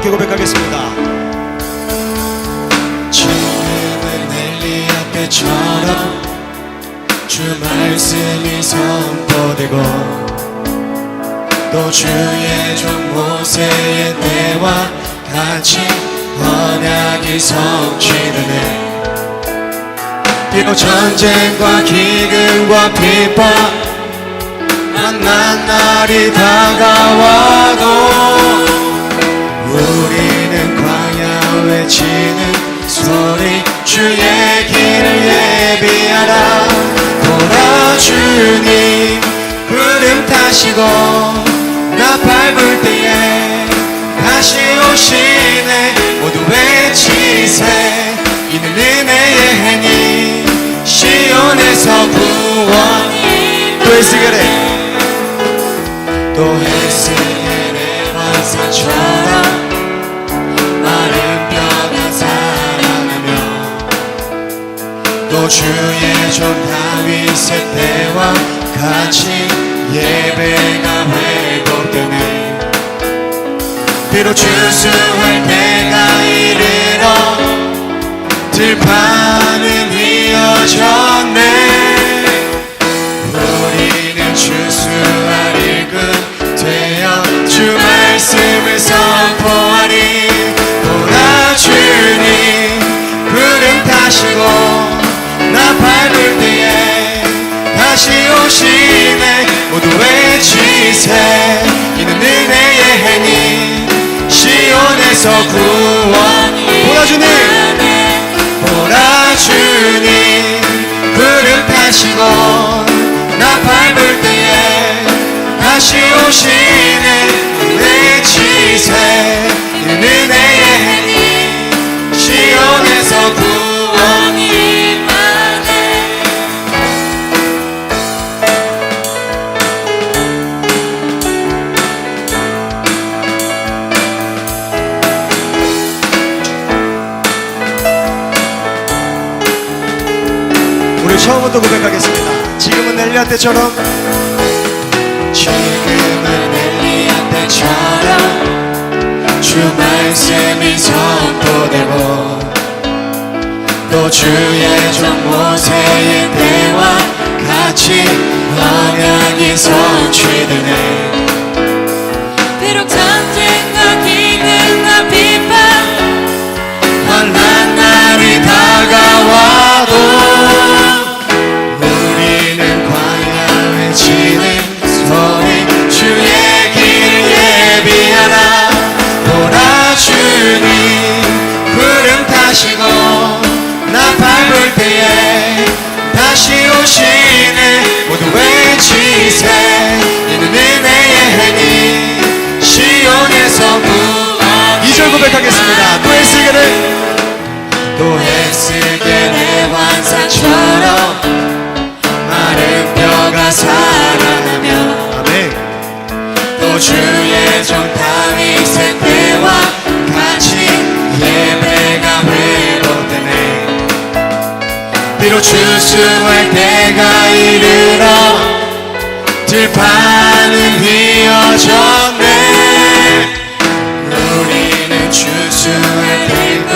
함께 고백하겠습니다. 지금은 엘리야 때처럼 주 말씀이 선포되고 또 주의 종 모세의 때와 같이 언약이 성취되네. 비록 전쟁과 기근과 핍박 만난 날이 다가와도 우리는 광야 외치는 소리 주의 길을 예비하라. 보라 주님 구름 타시고 나 밟을 때에 다시 오시네. 모두 외치세 이는 은혜의 행위 시온에서 구원이 또 에스겔에 또 에스겔의 환상처럼 마른 뼈가 살아나며 또 주의 종 다윗의 때와 같이 예배가 회복되네. 비록 주수할 때가 이르러 들판은 이어졌네. 우리는 주수할 일꾼 되어 주 말씀을 선포하리. 보라 주님 구름 타시고 나 밟을 때에 다시 오시네. 모두 외치세 이는 은혜의 행위 시온에서 구원이. 보라 주님 보라 주님 구름 타시고 나 밟을 때에 다시 오시네. 외치세 이는 은혜의 행위 시온에서 구원이 임하네. 우리 처음부터 고백하겠습니다. 지금은 엘리야 때처럼 지금은 엘리야 때처럼 주 말씀이 선포되고 또 주의 종 모세의 때와 같이 언약이 성취되네. 비록 전쟁과 기근과 핍박 환난 날이 다가와도 우리는 광야 외치는 소리 주의 길을 예비하라. 보라 주님 구름 타시고 나 밟을 때에 다시 오시네. 모두 외치세 이는 은혜의 행위 시온에서 구원. 2절 고백하겠습니다. 또 에스겔에 또 에스겔의 환상처럼 마른 뼈가 살아나며 아멘. 또 주의 종 다윗의 때와 같이 예배가 회복되네. 비록 추수할 때가 이르러 들판은 휘어졌네. 우리는 추수할 일꾼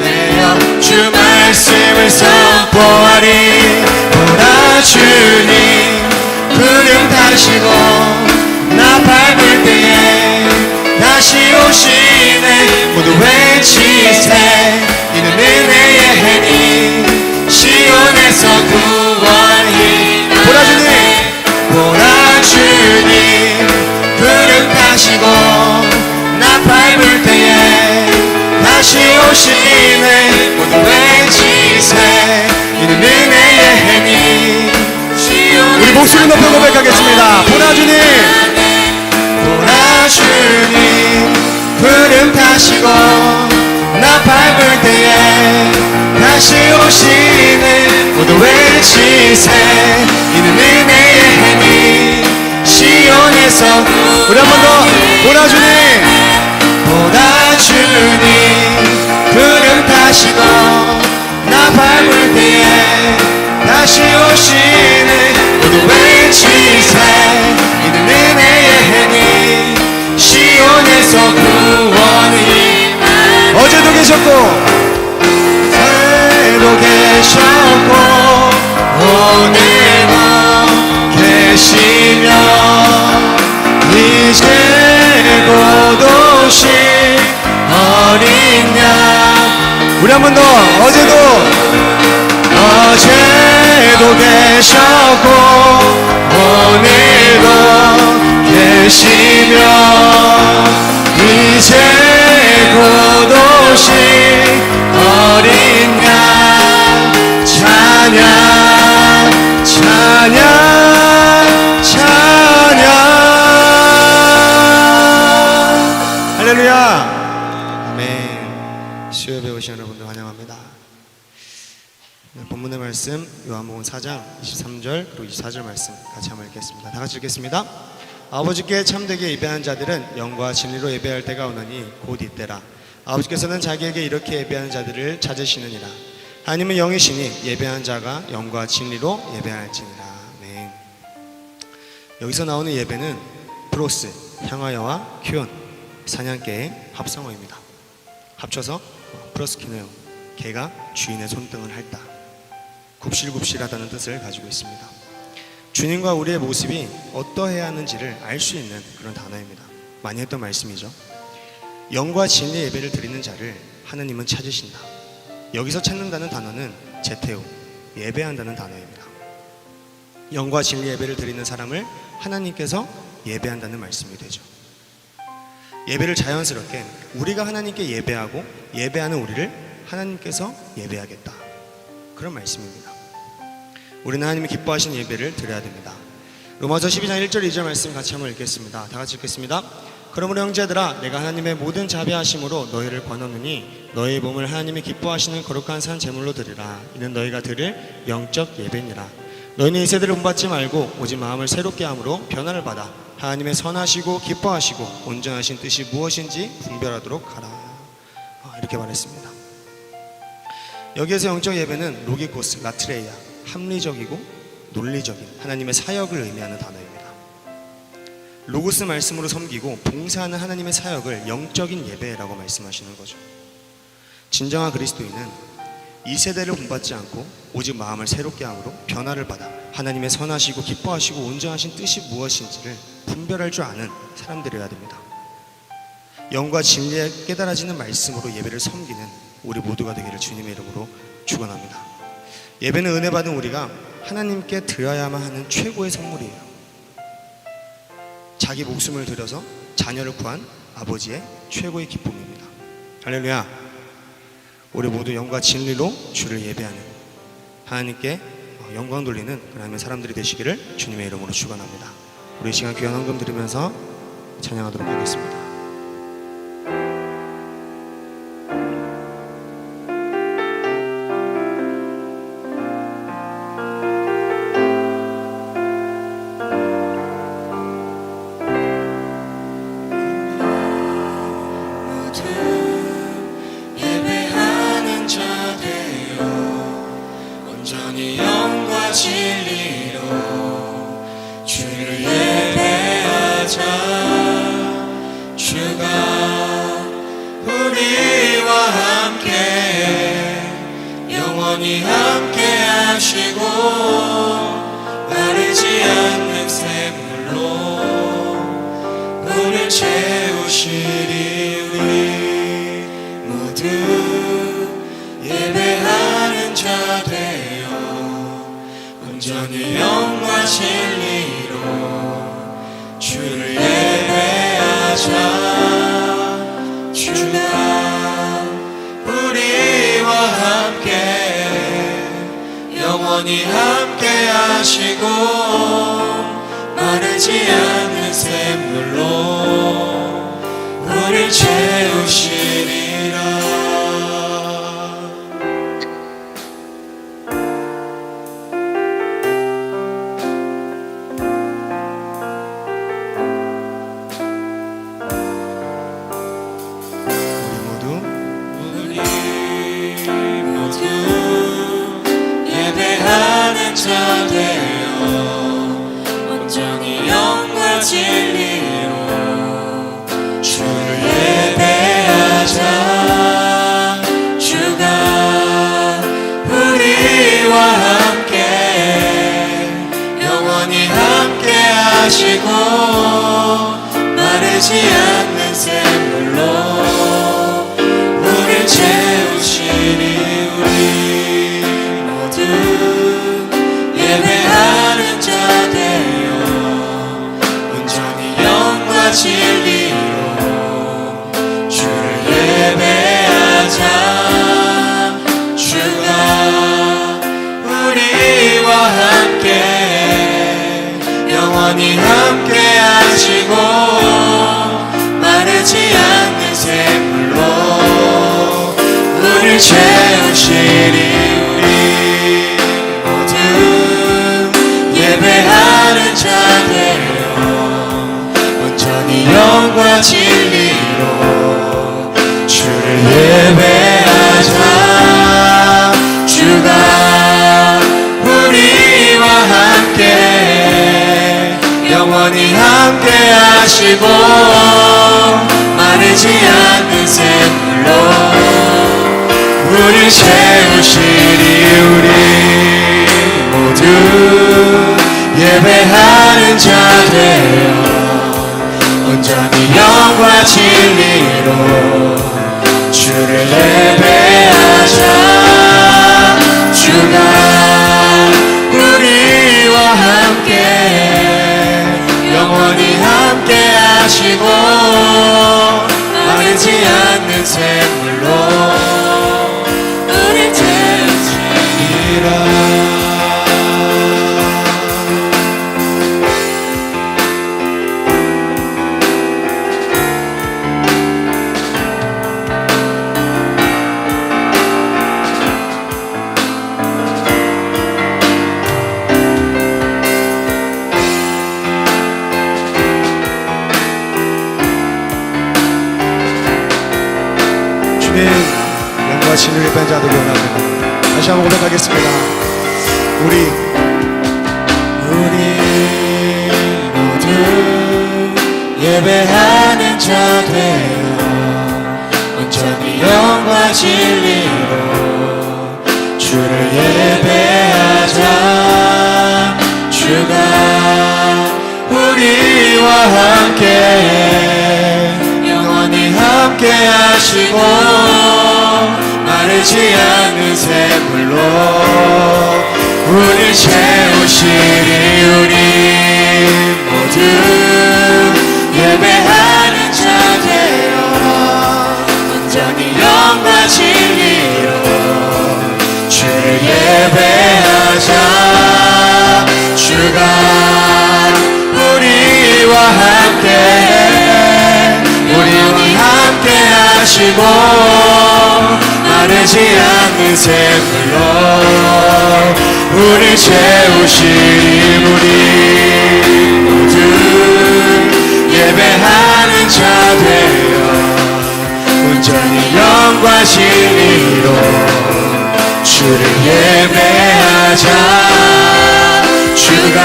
되어 주 말씀을 선포하리. 보라 주님 구름 타시고 나 밟을 때에 다시 오시네. 모두 외치세 이는 은혜의 행위 시온에서 구원이. 보라 주님 보라 주님 구름 타시고 나 밟을 때에 다시 오시네. 모두 외치세 이는 은혜의 행위 시온에서. 우리 목소리 높여 고백하겠습니다. 보라 주님 보라 주님 구름 타시고 나 밟을 때에 다시 오시네. 모두 외치세 이는 은혜의 행위 시온에서. 우리 한 번 더. 보라 주님 보라 주님 구름 타시고 나 밟을 때에 다시 오시네. 모두 외치세 이는 은혜의 행위 시온에서 구원이. 그대로 계셨고 오늘도 계시며 이제 곧 오실 어린 양. 우리 한 번 더. 어제도 계셨고 오늘도 계시며 이제 곧 오실 어린 양. 찬양 찬양 찬양. 할렐루야. 아멘. 수요일에 오신 여러분들 환영합니다. 본문의 말씀 요한복음 4장 23절 그리고 24절 말씀 같이 한번 읽겠습니다. 다 같이 읽겠습니다. 아버지께 참되게 예배한 자들은 영과 진리로 예배할 때가 오나니 곧 이때라. 아버지께서는 자기에게 이렇게 예배하는 자들을 찾으시느니라. 하나님은 영이시니 예배한 자가 영과 진리로 예배할지니라. 아멘. 여기서 나오는 예배는 프로스, 향하여와 큐온, 사냥개의 합성어입니다. 합쳐서 프로스키네오, 개가 주인의 손등을 핥다, 굽실굽실하다는 뜻을 가지고 있습니다. 주님과 우리의 모습이 어떠해야 하는지를 알 수 있는 그런 단어입니다. 많이 했던 말씀이죠. 영과 진리의 예배를 드리는 자를 하나님은 찾으신다. 여기서 찾는다는 단어는 제테오, 예배한다는 단어입니다. 영과 진리 예배를 드리는 사람을 하나님께서 예배한다는 말씀이 되죠. 예배를 자연스럽게 우리가 하나님께 예배하고 예배하는 우리를 하나님께서 예배하겠다, 그런 말씀입니다. 우리는 하나님이 기뻐하시는 예배를 드려야 됩니다. 로마서 12장 1절 2절 말씀 같이 한번 읽겠습니다. 다 같이 읽겠습니다. 그러므로 형제들아, 내가 하나님의 모든 자비하심으로 너희를 권하노니 너희 몸을 하나님이 기뻐하시는 거룩한 산 제물로 드리라. 이는 너희가 드릴 영적 예배니라. 너희는 이 세대를 본받지 말고 오직 마음을 새롭게 함으로 변화를 받아 하나님의 선하시고 기뻐하시고 온전하신 뜻이 무엇인지 분별하도록 하라. 이렇게 말했습니다. 여기에서 영적 예배는 로기코스, 라트레이아, 합리적이고 논리적인 하나님의 사역을 의미하는 단어입니다. 로고스 말씀으로 섬기고 봉사하는 하나님의 사역을 영적인 예배라고 말씀하시는 거죠. 진정한 그리스도인은 이 세대를 본받지 않고 오직 마음을 새롭게 함으로 변화를 받아 하나님의 선하시고 기뻐하시고 온전하신 뜻이 무엇인지를 분별할 줄 아는 사람들이어야 됩니다. 영과 진리에 깨달아지는 말씀으로 예배를 섬기는 우리 모두가 되기를 주님의 이름으로 축원합니다. 예배는 은혜 받은 우리가 하나님께 드려야만 하는 최고의 선물이에요. 자기 목숨을 들여서 자녀를 구한 아버지의 최고의 기쁨입니다. 할렐루야. 우리 모두 영과 진리로 주를 예배하는, 하나님께 영광 돌리는 하나님의 사람들이 되시기를 주님의 이름으로 축원합니다. 우리 이 시간 귀한 헌금 드리면서 찬양하도록 하겠습니다. 영원히 함께 하시고 마르지 않는 샘물로 우릴 채우시리. 우리 모두 예배하는 자 되어 온전히 영과 진리로 주를 예배하자. 주가 우리와 함께 영원히 함께 하시고 마르지 않는 샘물로 우릴 채우시리라. 예배하는 자 되어 온전히 영과 진리로 주를 예배하자. 마르지 않는 샘물로 우릴 채우시니 우리 모두 예배하는 자 되어 온전히 영과 진리로 주를 예배하자. 주가 우리와 함께 영원히 함께 하시고 마르지 않는 샘물로 우릴 채우시니 우리 모두 예배하는 자 되어 온전히 영과 진리로 주를 예배하자. 주가 우리와 함께 영원히 함께 하시고 마르지 않는 샘물로 우릴 채우시니 우리 모두 예배하는 자 되어 온전히 영과 진리로 주를 예배하자. 주가 우리와 함께 영원히 함께 하시고 마르지 않는 샘물로 우릴 채우시리라. 영과 진리를 예배한 자들이 원합니다. 다시 한번 고백하겠습니다. 우리 모두 예배하는 자 되어 온전히 영과 진리로 주를 예배하자. 주가 우리와 함께 영원히 함께 하시고 마르지 않는 샘물로 우릴 채우시니 우리 모두 예배하는 자 되어 온전히 영과 진리로 주를 예배하자. 주가 우리와 함께 하시고 마르지 않는 샘물로 우릴 채우시니 우리 모두 예배하는 자 되어 온전히 영과 진리로 주를 예배하자. 주가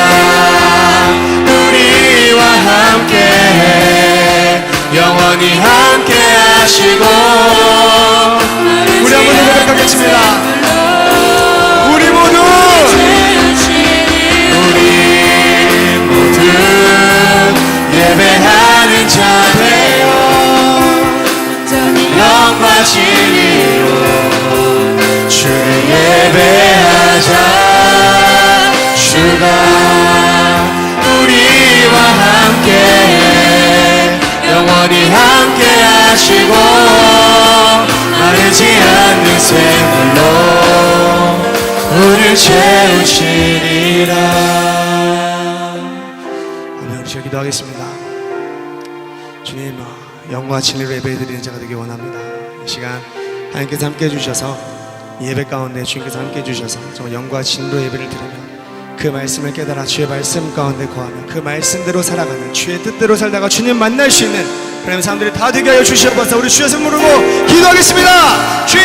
우리와 함께 영원히 함께 하시고 우리 한번 고백하겠습니다. 우리 모두 예배하는 자 되어 영과 진리로 주를 예배하자. 주가 우리와 함께 영원히 함께 하시고 마르지 않는 샘물로 우릴 채우시리라. 함께 기도하겠습니다. 주님, 영과 진리로 예배드리는 자가 되기 원합니다. 이 시간 하나님께서 함께 해주셔서 이 예배 가운데 주님께서 함께 해주셔서 정말 영과 진리로 예배를 드리며 그 말씀을 깨달아 주의 말씀 가운데 거하며 그 말씀대로 살아가는 주의 뜻대로 살다가 주님 만날 수 있는 그런 사람들이 다 되게 하여 주시옵소서. 우리 주여 이름 부르고 기도하겠습니다. 주여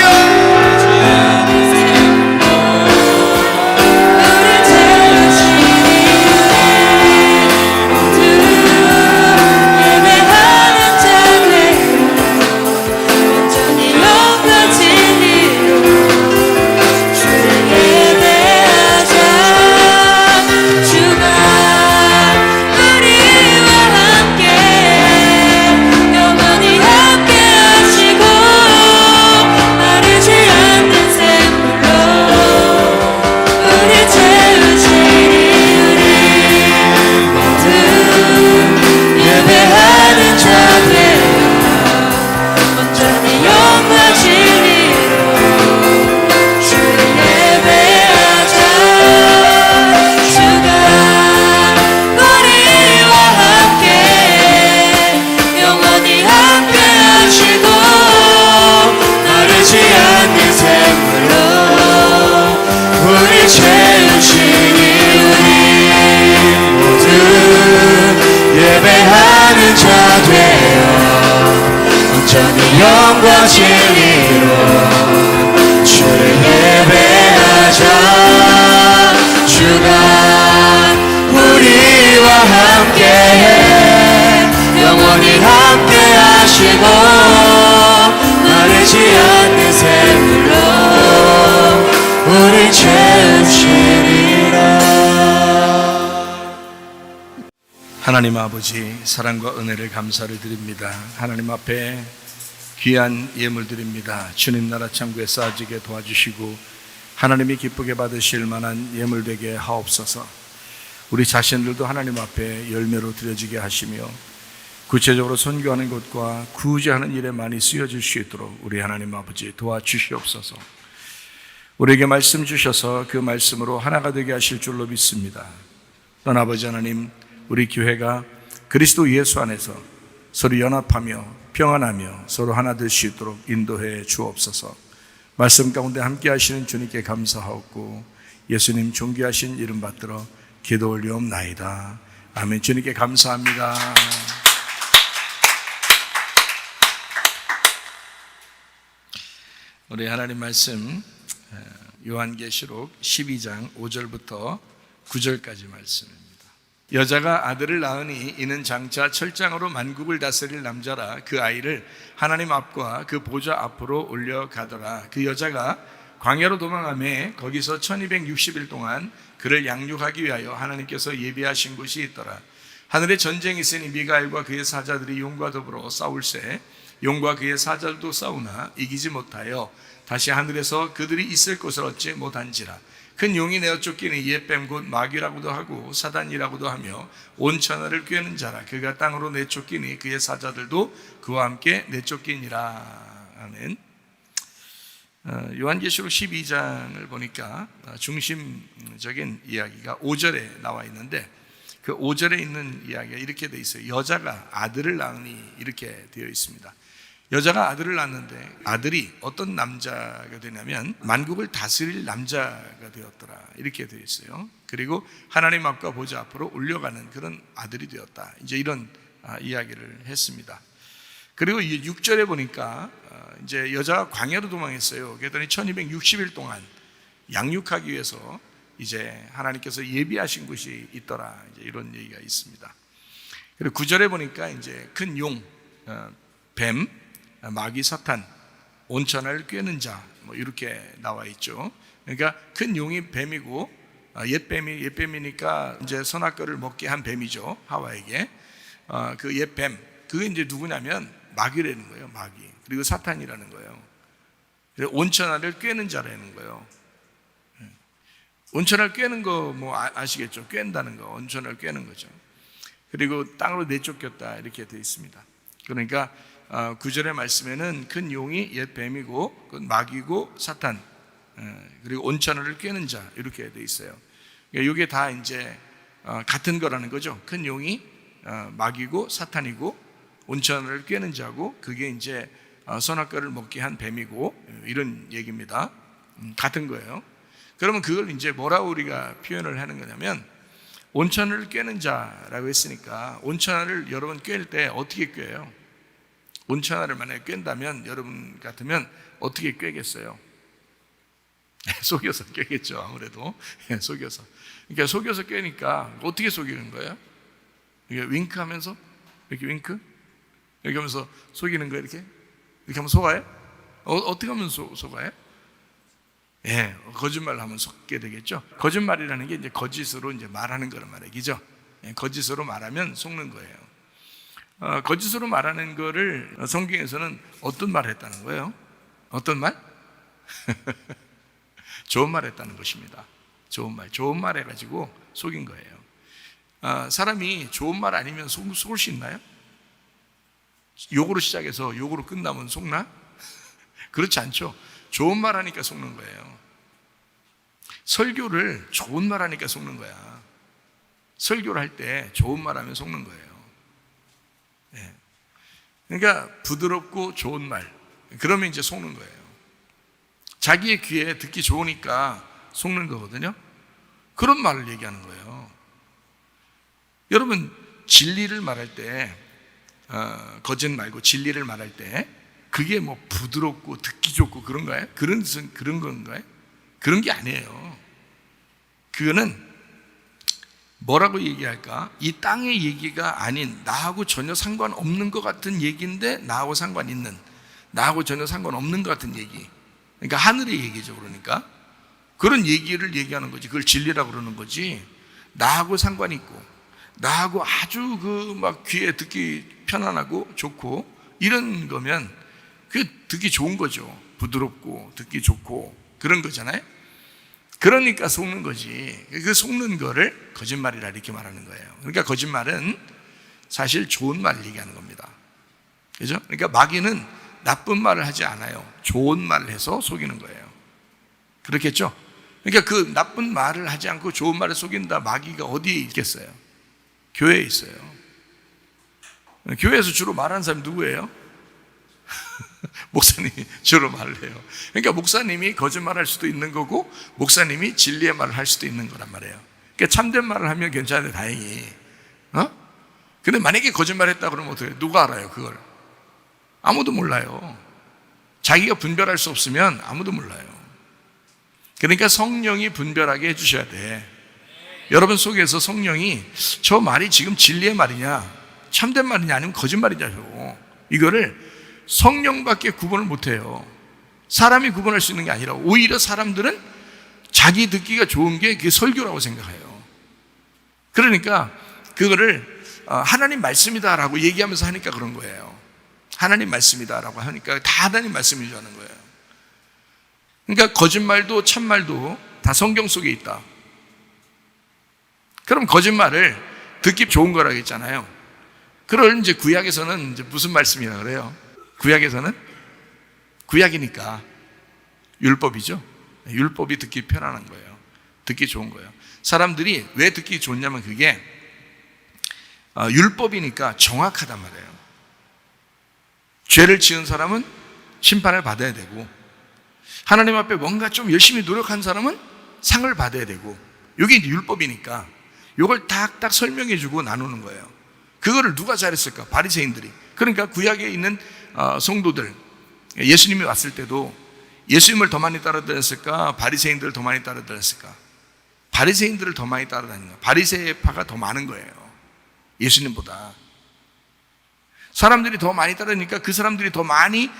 채우시니 우리 모두 예배하는 자 되어 온전히 영과 진리로 주를 예배하자. 주가 우리와 함께해 영원히 함께 하시고 마르지 않는 샘물로 우리 채우시리라. 하나님 아버지, 사랑과 은혜를 감사를 드립니다. 하나님 앞에 귀한 예물 드립니다. 주님 나라 창고에 쌓아지게 도와주시고 하나님이 기쁘게 받으실 만한 예물 되게 하옵소서. 우리 자신들도 하나님 앞에 열매로 드려지게 하시며 구체적으로 선교하는 것과 구제하는 일에 많이 쓰여질 수 있도록 우리 하나님 아버지 도와주시옵소서. 우리에게 말씀 주셔서 그 말씀으로 하나가 되게 하실 줄로 믿습니다. 또한 아버지 하나님, 우리 교회가 그리스도 예수 안에서 서로 연합하며 평안하며 서로 하나 될 수 있도록 인도해 주옵소서. 말씀 가운데 함께 하시는 주님께 감사하옵고 예수님 존귀하신 이름 받들어 기도 올리옵나이다. 아멘. 주님께 감사합니다. 우리 하나님 말씀 요한계시록 12장 5절부터 9절까지 말씀입니다. 여자가 아들을 낳으니 이는 장차 철장으로 만국을 다스릴 남자라. 그 아이를 하나님 앞과 그 보좌 앞으로 올려가더라. 그 여자가 광야로 도망하며 거기서 1260일 동안 그를 양육하기 위하여 하나님께서 예비하신 곳이 있더라. 하늘에 전쟁이 있으니 미가엘과 그의 사자들이 용과 더불어 싸울세 용과 그의 사자들도 싸우나 이기지 못하여 다시 하늘에서 그들이 있을 곳을 얻지 못한지라. 큰 용이 내어 쫓기니 옛뱀 곧 마귀라고도 하고 사단이라고도 하며 온 천하를 꿰는 자라. 그가 땅으로 내쫓기니 그의 사자들도 그와 함께 내쫓기니라. 아멘. 요한계시록 12장을 보니까 중심적인 이야기가 5절에 나와 있는데 그 5절에 있는 이야기가 이렇게 되어 있어요. 여자가 아들을 낳으니 이렇게 되어 있습니다. 여자가 아들을 낳았는데 아들이 어떤 남자가 되냐면 만국을 다스릴 남자가 되었더라. 이렇게 되어 있어요. 그리고 하나님 앞과 보좌 앞으로 올려가는 그런 아들이 되었다. 이제 이런 이야기를 했습니다. 그리고 6절에 보니까 이제 여자가 광야로 도망했어요. 그랬더니 1260일 동안 양육하기 위해서 이제 하나님께서 예비하신 곳이 있더라. 이제 이런 얘기가 있습니다. 그리고 9절에 보니까 이제 큰 용, 뱀, 마귀 사탄, 온천을 꿰는 자, 뭐 이렇게 나와 있죠. 그러니까 큰 용이 뱀이고 옛뱀이니까 이제 선악과를 먹게 한 뱀이죠. 하와에게. 그 옛뱀, 그게 이제 누구냐면 마귀라는 거예요. 마귀. 그리고 사탄이라는 거예요. 그래서 온천을 꿰는 자라는 거예요. 온천을 꿰는 거 뭐 아시겠죠? 꿰는다는 거, 온천을 꿰는 거죠. 그리고 땅으로 내쫓겼다 이렇게 되어 있습니다. 그러니까 9절의 말씀에는 큰 용이 옛 뱀이고 마귀고 사탄 그리고 온천을 꿰는 자 이렇게 되어 있어요. 그러니까 이게 다 이제 같은 거라는 거죠. 큰 용이 마귀고 사탄이고 온천을 꿰는 자고 그게 이제 선악과를 먹게 한 뱀이고 이런 얘기입니다. 같은 거예요. 그러면 그걸 이제 뭐라고 우리가 표현을 하는 거냐면 온천을 꿰는 자라고 했으니까 온천을 여러분 꿰일 때 어떻게 꿰요? 온천을 만약에 꿰다면 여러분 같으면 어떻게 꿰겠어요? 속여서 꿰겠죠. 아무래도 속여서. 그러니까 속여서 꿰니까 어떻게 속이는 거예요? 이게 윙크하면서 이렇게 윙크 이렇게 하면서 속이는 거예요. 이렇게 하면 속아요? 어떻게 하면 속아요? 예, 거짓말을 하면 속게 되겠죠. 거짓말이라는 게 이제 거짓으로 이제 말하는 거란 말이죠. 예, 거짓으로 말하면 속는 거예요. 거짓으로 말하는 거를 성경에서는 어떤 말을 했다는 거예요? 어떤 말? 좋은 말 했다는 것입니다. 좋은 말 해가지고 속인 거예요. 사람이 좋은 말 아니면 속을 수 있나요? 욕으로 시작해서 욕으로 끝나면 속나? 그렇지 않죠. 좋은 말 하니까 속는 거예요. 설교를 좋은 말 하니까 속는 거야. 설교를 할 때 좋은 말 하면 속는 거예요. 네. 그러니까 부드럽고 좋은 말 그러면 이제 속는 거예요. 자기의 귀에 듣기 좋으니까 속는 거거든요. 그런 말을 얘기하는 거예요. 여러분, 진리를 말할 때, 거짓 말고 진리를 말할 때 그게 뭐 부드럽고 듣기 좋고 그런가요? 그런 건가요? 그런 게 아니에요. 그거는 뭐라고 얘기할까? 이 땅의 얘기가 아닌, 나하고 전혀 상관없는 것 같은 얘기인데 나하고 상관 있는, 나하고 전혀 상관없는 것 같은 얘기. 그러니까 하늘의 얘기죠. 그러니까 그런 얘기를 얘기하는 거지. 그걸 진리라고 그러는 거지. 나하고 상관 있고, 나하고 아주 막 귀에 듣기 편안하고 좋고 이런 거면 그게 듣기 좋은 거죠. 부드럽고 듣기 좋고 그런 거잖아요. 그러니까 속는 거지. 그 속는 거를 거짓말이라 이렇게 말하는 거예요. 그러니까 거짓말은 사실 좋은 말을 얘기하는 겁니다. 그죠? 그러니까 마귀는 나쁜 말을 하지 않아요. 좋은 말을 해서 속이는 거예요. 그렇겠죠? 그러니까 그 나쁜 말을 하지 않고 좋은 말을 속인다. 마귀가 어디에 있겠어요? 교회에 있어요. 교회에서 주로 말하는 사람이 누구예요? 목사님이 주로 말을 해요. 그러니까 목사님이 거짓말할 수도 있는 거고 목사님이 진리의 말을 할 수도 있는 거란 말이에요. 그러니까 참된 말을 하면 괜찮은데 다행히. 근데 만약에 거짓말했다 그러면 어떻게 해요? 누가 알아요 그걸? 아무도 몰라요. 자기가 분별할 수 없으면 아무도 몰라요. 그러니까 성령이 분별하게 해주셔야 돼. 여러분 속에서 성령이 저 말이 지금 진리의 말이냐 참된 말이냐 아니면 거짓말이냐, 이거를 성령밖에 구분을 못해요. 사람이 구분할 수 있는 게 아니라 오히려 사람들은 자기 듣기가 좋은 게 그게 설교라고 생각해요. 그러니까 그거를 하나님 말씀이다라고 얘기하면서 하니까 그런 거예요. 하나님 말씀이다라고 하니까 다 하나님 말씀인 줄 아는 거예요. 그러니까 거짓말도 참말도 다 성경 속에 있다. 그럼 거짓말을 듣기 좋은 거라고 했잖아요. 그걸 이제 구약에서는 이제 무슨 말씀이라 그래요? 구약에서는 구약이니까 율법이죠. 율법이 듣기 편안한 거예요. 듣기 좋은 거예요. 사람들이 왜 듣기 좋냐면 그게 율법이니까 정확하단 말이에요. 죄를 지은 사람은 심판을 받아야 되고 하나님 앞에 뭔가 좀 열심히 노력한 사람은 상을 받아야 되고 이게 이제 율법이니까 이걸 딱딱 설명해 주고 나누는 거예요. 그거를 누가 잘했을까? 바리새인들이. 그러니까 구약에 있는 성도들, 예수님이 왔을 때도 예수님을 더 많이 따라다녔을까? 바리새인들을 더 많이 따라다녔을까? 바리새인들을 더 많이 따라다니는 거예요. 바리새파가 더 많은 거예요. 예수님보다. 사람들이 더 많이 따르니까 그 사람들이 더 많이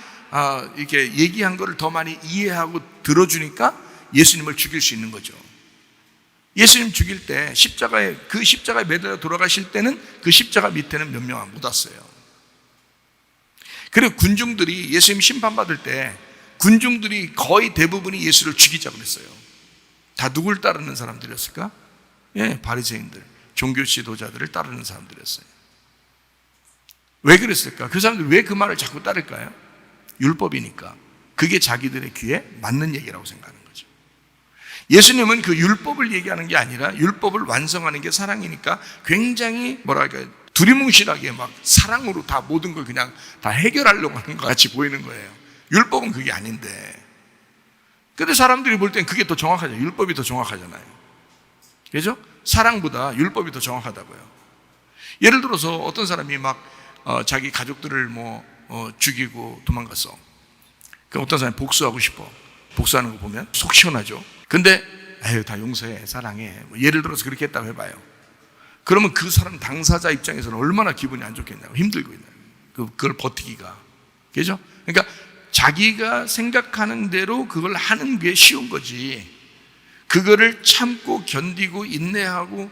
이렇게 얘기한 거를 더 많이 이해하고 들어주니까 예수님을 죽일 수 있는 거죠. 예수님 죽일 때 그 십자가에 매달려 돌아가실 때는 그 십자가 밑에는 몇 명 못 왔어요. 그리고 군중들이 예수님 심판받을 때 군중들이 거의 대부분이 예수를 죽이자고 그랬어요. 다 누굴 따르는 사람들이었을까? 예, 바리새인들, 종교 지도자들을 따르는 사람들이었어요. 왜 그랬을까? 그 사람들이 왜 그 말을 자꾸 따를까요? 율법이니까. 그게 자기들의 귀에 맞는 얘기라고 생각하는 거죠. 예수님은 그 율법을 얘기하는 게 아니라 율법을 완성하는 게 사랑이니까 굉장히 뭐랄까 두리뭉실하게 막 사랑으로 다 모든 걸 그냥 다 해결하려고 하는 것 같이 보이는 거예요. 율법은 그게 아닌데. 근데 사람들이 볼 땐 그게 더 정확하죠. 율법이 더 정확하잖아요. 그죠? 사랑보다 율법이 더 정확하다고요. 예를 들어서 어떤 사람이 막 자기 가족들을 죽이고 도망갔어. 그럼 어떤 사람이 복수하고 싶어. 복수하는 거 보면 속 시원하죠. 근데 아유 다 용서해, 사랑해. 예를 들어서 그렇게 했다고 해봐요. 그러면 그 사람 당사자 입장에서는 얼마나 기분이 안 좋겠냐고, 힘들고 있나요. 그걸 버티기가. 그죠? 그러니까 자기가 생각하는 대로 그걸 하는 게 쉬운 거지. 그거를 참고 견디고 인내하고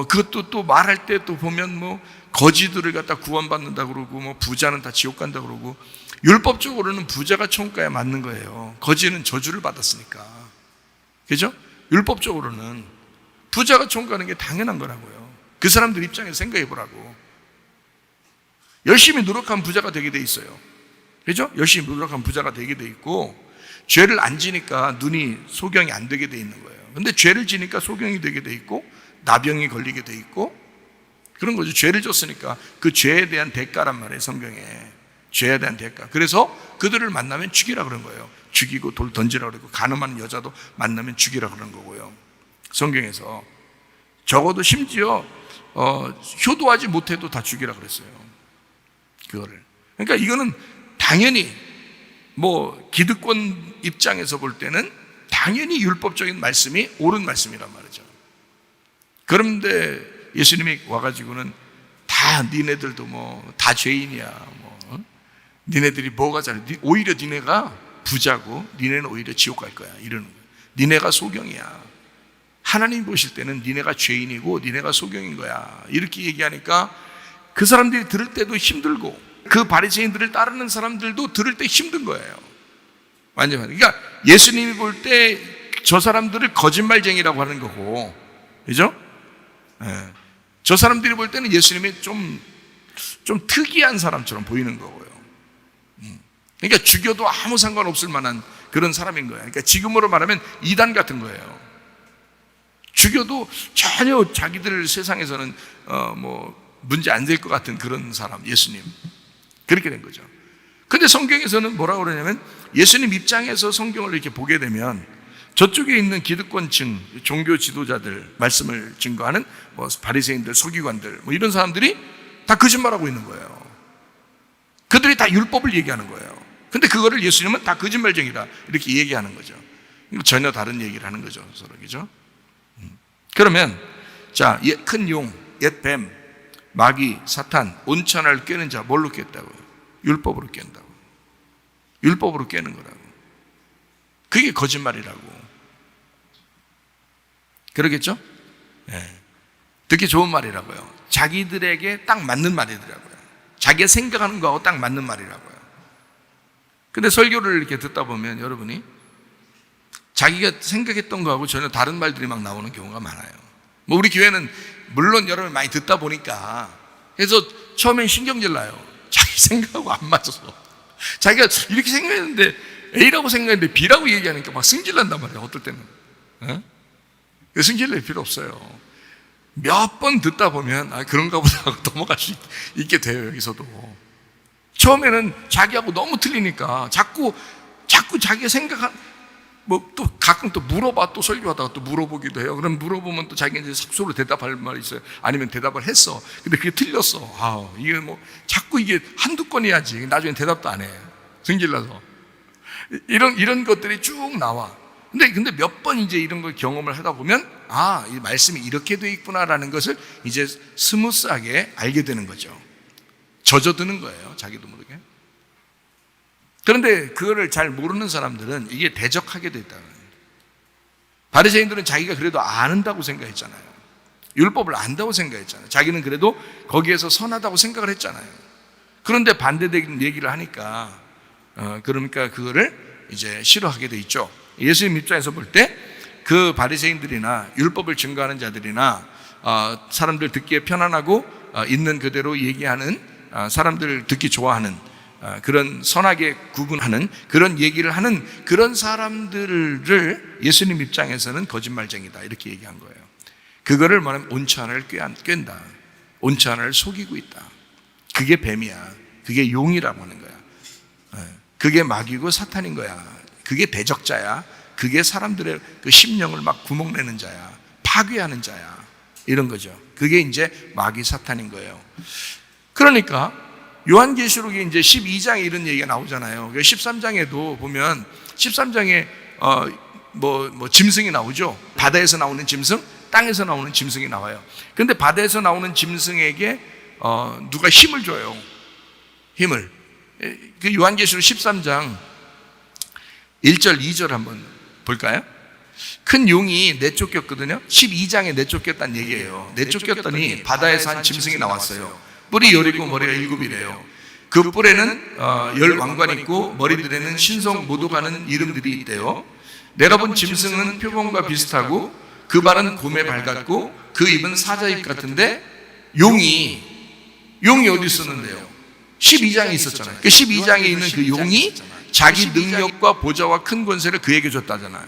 그것도 또 말할 때 또 보면 거지들을 갖다 구원받는다 그러고 부자는 다 지옥 간다 그러고 율법적으로는 부자가 천국가에 맞는 거예요. 거지는 저주를 받았으니까. 그죠? 율법적으로는 부자가 천국 가는 게 당연한 거라고요. 그 사람들 입장에서 생각해 보라고. 열심히 노력한 부자가 되게 돼 있어요. 그죠? 열심히 노력한 부자가 되게 돼 있고 죄를 안 지니까 눈이 소경이 안 되게 돼 있는 거예요. 근데 죄를 지니까 소경이 되게 돼 있고 나병이 걸리게 돼 있고 그런 거죠. 죄를 졌으니까 그 죄에 대한 대가란 말이에요. 성경에. 죄에 대한 대가. 그래서 그들을 만나면 죽이라 그런 거예요. 죽이고 돌 던지라 그러고 가늠하는 여자도 만나면 죽이라 그런 거고요. 성경에서. 적어도 심지어 효도하지 못해도 다 죽이라 그랬어요. 그거를. 그러니까 이거는 당연히 뭐 기득권 입장에서 볼 때는 당연히 율법적인 말씀이 옳은 말씀이란 말이죠. 그런데 예수님이 와가지고는 다 니네들도 뭐 다 죄인이야. 뭐 니네들이 뭐가 잘해? 오히려 니네가 부자고 니네는 오히려 지옥 갈 거야. 이러는 거야. 니네가 소경이야. 하나님 보실 때는 니네가 죄인이고 니네가 소경인 거야. 이렇게 얘기하니까 그 사람들이 들을 때도 힘들고 그 바리새인들을 따르는 사람들도 들을 때 힘든 거예요. 완전. 그러니까 예수님이 볼 때 저 사람들을 거짓말쟁이라고 하는 거고, 그죠? 예. 저 사람들이 볼 때는 예수님이 좀 특이한 사람처럼 보이는 거고요. 그러니까 죽여도 아무 상관없을 만한 그런 사람인 거예요. 그러니까 지금으로 말하면 이단 같은 거예요. 죽여도 전혀 자기들 세상에서는 뭐 문제 안 될 것 같은 그런 사람, 예수님. 그렇게 된 거죠. 근데 성경에서는 뭐라고 그러냐면 예수님 입장에서 성경을 이렇게 보게 되면 저쪽에 있는 기득권층, 종교 지도자들, 말씀을 증거하는 뭐 바리새인들, 서기관들, 뭐 이런 사람들이 다 거짓말하고 있는 거예요. 그들이 다 율법을 얘기하는 거예요. 근데 그거를 예수님은 다 거짓말쟁이다 이렇게 얘기하는 거죠. 전혀 다른 얘기를 하는 거죠, 서로. 그죠? 그러면 자, 큰 용, 옛 뱀, 마귀, 사탄, 온천을 깨는 자 뭘로 깼다고요? 율법으로 깬다고. 율법으로 깨는 거라고. 그게 거짓말이라고. 그러겠죠? 네. 듣기 좋은 말이라고요. 자기들에게 딱 맞는 말이더라고요. 자기가 생각하는 거하고 딱 맞는 말이라고요. 근데 설교를 이렇게 듣다 보면 여러분이 자기가 생각했던 거하고 전혀 다른 말들이 막 나오는 경우가 많아요. 뭐 우리 교회는 물론 여러분 많이 듣다 보니까 그래서 처음엔 신경질 나요. 자기 생각하고 안 맞아서. 자기가 이렇게 생각했는데 A라고 생각했는데 B라고 얘기하니까 막 승질난단 말이에요. 어떨 때는. 승질낼 필요 없어요. 몇 번 듣다 보면 그런가 보다 하고 넘어갈 수 있게 돼요. 여기서도. 처음에는 자기하고 너무 틀리니까 자꾸 자기가 생각한 뭐 또 가끔 또 물어봐. 또 설교하다가 또 물어보기도 해요. 그럼 물어보면 또 자기가 이제 속으로 대답할 말이 있어요. 아니면 대답을 했어. 근데 그게 틀렸어. 이게 뭐 자꾸 이게 한두 건 해야지. 나중에 대답도 안 해. 승질나서. 이런 것들이 쭉 나와. 근데 몇 번 이제 이런 걸 경험을 하다 보면 이 말씀이 이렇게 돼 있구나라는 것을 이제 스무스하게 알게 되는 거죠. 젖어드는 거예요. 자기도 모르게. 그런데 그거를 잘 모르는 사람들은 이게 대적하게 돼 있다는 거예요. 바리새인들은 자기가 그래도 안다고 생각했잖아요. 율법을 안다고 생각했잖아요. 자기는 그래도 거기에서 선하다고 생각을 했잖아요. 그런데 반대되는 얘기를 하니까 그러니까 그거를 이제 싫어하게 돼 있죠. 예수님 입장에서 볼 때 그 바리새인들이나 율법을 증거하는 자들이나 사람들 듣기에 편안하고 있는 그대로 얘기하는 사람들 듣기 좋아하는 그런 선하게 구분하는 그런 얘기를 하는 그런 사람들을 예수님 입장에서는 거짓말쟁이다 이렇게 얘기한 거예요. 그거를 말하면 온천을 깬다. 온천을 속이고 있다. 그게 뱀이야. 그게 용이라고 하는 거야. 그게 마귀고 사탄인 거야. 그게 대적자야. 그게 사람들의 그 심령을 막 구멍내는 자야. 파괴하는 자야. 이런 거죠. 그게 이제 마귀 사탄인 거예요. 그러니까 요한계시록에 이제 12장에 이런 얘기가 나오잖아요. 13장에도 보면 13장에 뭐 짐승이 나오죠. 바다에서 나오는 짐승, 땅에서 나오는 짐승이 나와요. 근데 바다에서 나오는 짐승에게 누가 힘을 줘요. 힘을. 그 요한계시록 13장 1절, 2절 한번 볼까요? 큰 용이 내쫓겼거든요. 12장에 내쫓겼다는 얘기예요. 내쫓겼더니 바다에서 한 짐승이 나왔어요. 뿔이 10이고 머리가 7이래요. 그 뿔에는 10왕관이 있고 머리들에는 신성 모독하는 이름들이 있대요. 내가 본 짐승은 표범과 비슷하고 그 발은 곰의 발 같고 그 입은 사자 입 같은데 용이 어디 있었는데요? 12장에 있었잖아요. 그 12장에 있는 그 용이 자기 능력과 보좌와 큰 권세를 그에게 줬다잖아요.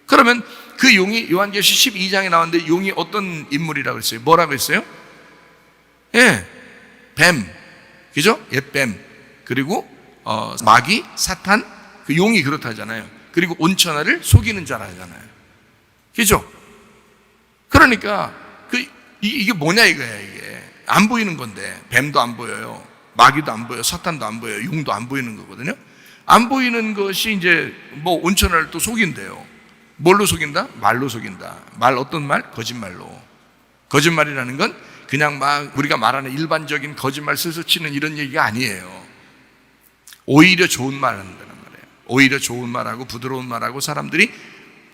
그러면 그 용이 요한계시 12장에 나왔는데 용이 어떤 인물이라고 했어요? 뭐라고 했어요? 뱀, 그죠? 옛뱀. 그리고 마귀, 사탄, 그 용이 그렇다잖아요. 그리고 온천하를 속이는 자라잖아요. 그죠? 그러니까 이게 뭐냐 이거야. 이게 안 보이는 건데, 뱀도 안 보여요, 마귀도 안 보여요, 사탄도 안 보여요, 용도 안 보이는 거거든요. 안 보이는 것이 이제 뭐 온천을 또 속인대요. 뭘로 속인다? 말로 속인다. 말, 어떤 말? 거짓말로. 거짓말이라는 건 그냥 막 우리가 말하는 일반적인 거짓말 스스로 치는 이런 얘기가 아니에요. 오히려 좋은 말 한다는 말이에요. 오히려 좋은 말하고 부드러운 말하고 사람들이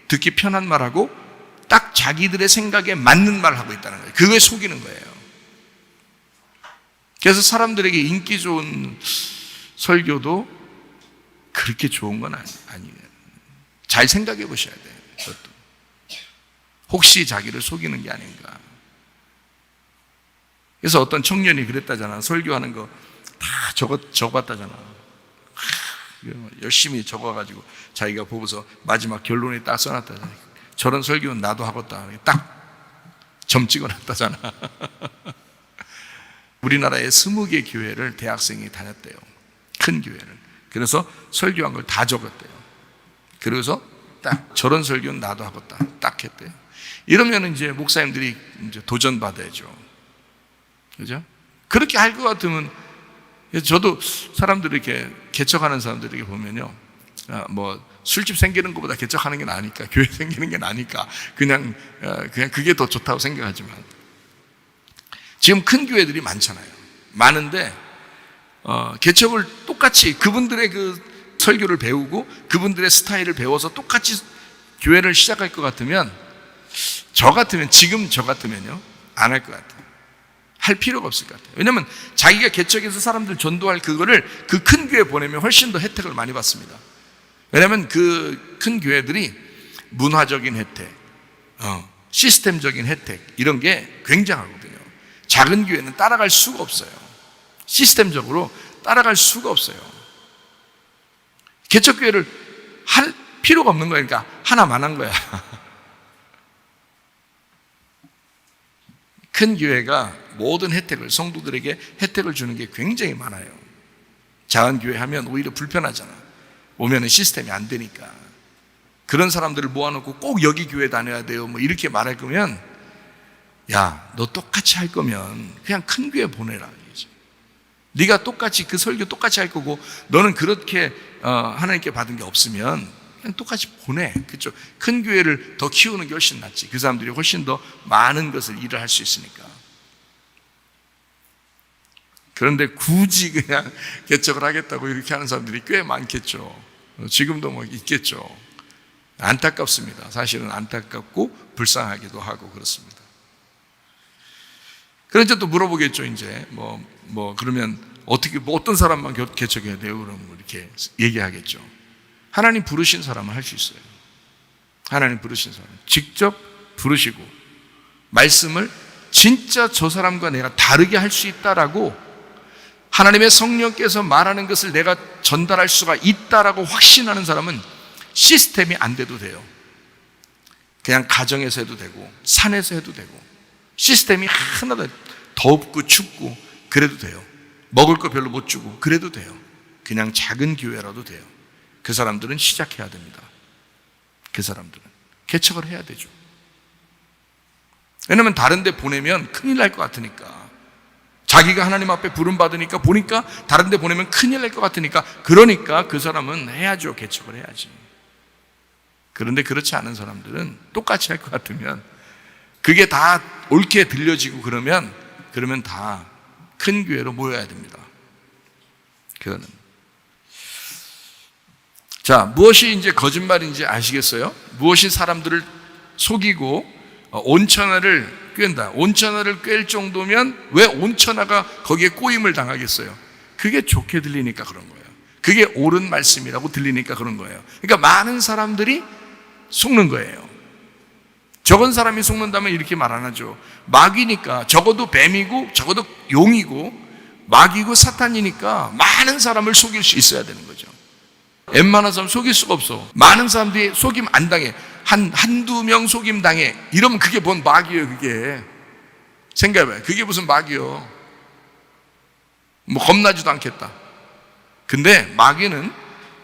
듣기 편한 말하고 딱 자기들의 생각에 맞는 말을 하고 있다는 거예요. 그거에 속이는 거예요. 그래서 사람들에게 인기 좋은 설교도 그렇게 좋은 건 아니에요. 잘 생각해 보셔야 돼요. 그것도. 혹시 자기를 속이는 게 아닌가. 그래서 어떤 청년이 그랬다잖아. 설교하는 거 다 적어봤다잖아. 열심히 적어가지고 자기가 보고서 마지막 결론에 딱 써놨다잖아. 저런 설교는 나도 하겠다. 딱 점 찍어놨다잖아. 우리나라에 20개 교회를 대학생이 다녔대요. 큰 교회를. 그래서 설교한 걸 다 적었대요. 그래서 딱 저런 설교는 나도 하겠다. 딱 했대요. 이러면 이제 목사님들이 이제 도전받아야죠. 그죠? 그렇게 할 것 같으면, 저도 사람들 이렇게 개척하는 사람들에게 보면요. 뭐 술집 생기는 것보다 개척하는 게 나으니까, 교회 생기는 게 나으니까 그냥 그게 더 좋다고 생각하지만, 지금 큰 교회들이 많잖아요. 많은데 개척을 똑같이 그분들의 그 설교를 배우고 그분들의 스타일을 배워서 똑같이 교회를 시작할 것 같으면, 지금 저 같으면요 안 할 것 같아요. 할 필요가 없을 것 같아요. 왜냐하면 자기가 개척해서 사람들 전도할 그거를 그 큰 교회에 보내면 훨씬 더 혜택을 많이 받습니다. 왜냐하면 그 큰 교회들이 문화적인 혜택, 시스템적인 혜택, 이런 게 굉장하거든요. 작은 교회는 따라갈 수가 없어요. 시스템적으로 따라갈 수가 없어요. 개척교회를 할 필요가 없는 거니까 하나만 한 거야. 큰 교회가 모든 혜택을, 성도들에게 혜택을 주는 게 굉장히 많아요. 작은 교회 하면 오히려 불편하잖아. 오면은 시스템이 안 되니까. 그런 사람들을 모아놓고 꼭 여기 교회 다녀야 돼요, 뭐 이렇게 말할 거면, 야, 너 똑같이 할 거면 그냥 큰 교회 보내라. 네가 똑같이 그 설교 똑같이 할 거고, 너는 그렇게 하나님께 받은 게 없으면 그냥 똑같이 보내. 그렇죠? 큰 교회를 더 키우는 게 훨씬 낫지. 그 사람들이 훨씬 더 많은 것을 일을 할 수 있으니까. 그런데 굳이 그냥 개척을 하겠다고 이렇게 하는 사람들이 꽤 많겠죠. 지금도 뭐 있겠죠. 안타깝습니다. 사실은 안타깝고 불쌍하기도 하고 그렇습니다. 그래서 또 물어보겠죠. 이제 그러면 어떻게, 어떤 사람만 개척해야 돼요? 그러면 이렇게 얘기하겠죠. 하나님 부르신 사람은 할 수 있어요. 하나님 부르신 사람 직접 부르시고 말씀을 진짜 저 사람과 내가 다르게 할 수 있다라고, 하나님의 성령께서 말하는 것을 내가 전달할 수가 있다라고 확신하는 사람은 시스템이 안 돼도 돼요. 그냥 가정에서 해도 되고 산에서 해도 되고, 시스템이 하나도 덥고 춥고 그래도 돼요. 먹을 거 별로 못 주고 그래도 돼요. 그냥 작은 교회라도 돼요. 그 사람들은 시작해야 됩니다. 그 사람들은 개척을 해야 되죠. 왜냐하면 다른 데 보내면 큰일 날 것 같으니까, 자기가 하나님 앞에 부름받으니까 보니까 다른 데 보내면 큰일 날 것 같으니까, 그러니까 그 사람은 해야죠. 개척을 해야지. 그런데 그렇지 않은 사람들은 똑같이 할 것 같으면, 그게 다 옳게 들려지고 그러면 다 큰 교회로 모여야 됩니다. 그거는. 자, 무엇이 이제 거짓말인지 아시겠어요? 무엇이 사람들을 속이고 온천하를 꿰는다. 온천하를 꿰일 정도면 왜 온천하가 거기에 꼬임을 당하겠어요? 그게 좋게 들리니까 그런 거예요. 그게 옳은 말씀이라고 들리니까 그런 거예요. 그러니까 많은 사람들이 속는 거예요. 적은 사람이 속는다면 이렇게 말 안 하죠. 마귀니까, 적어도 뱀이고 적어도 용이고 마귀고 사탄이니까 많은 사람을 속일 수 있어야 되는 거죠. 웬만한 사람 속일 수가 없어. 많은 사람들이 속임 안 당해. 한두 명 속임 당해. 이러면 그게 뭔 마귀예요, 그게. 생각해봐요. 그게 무슨 마귀요. 뭐 겁나지도 않겠다. 근데 마귀는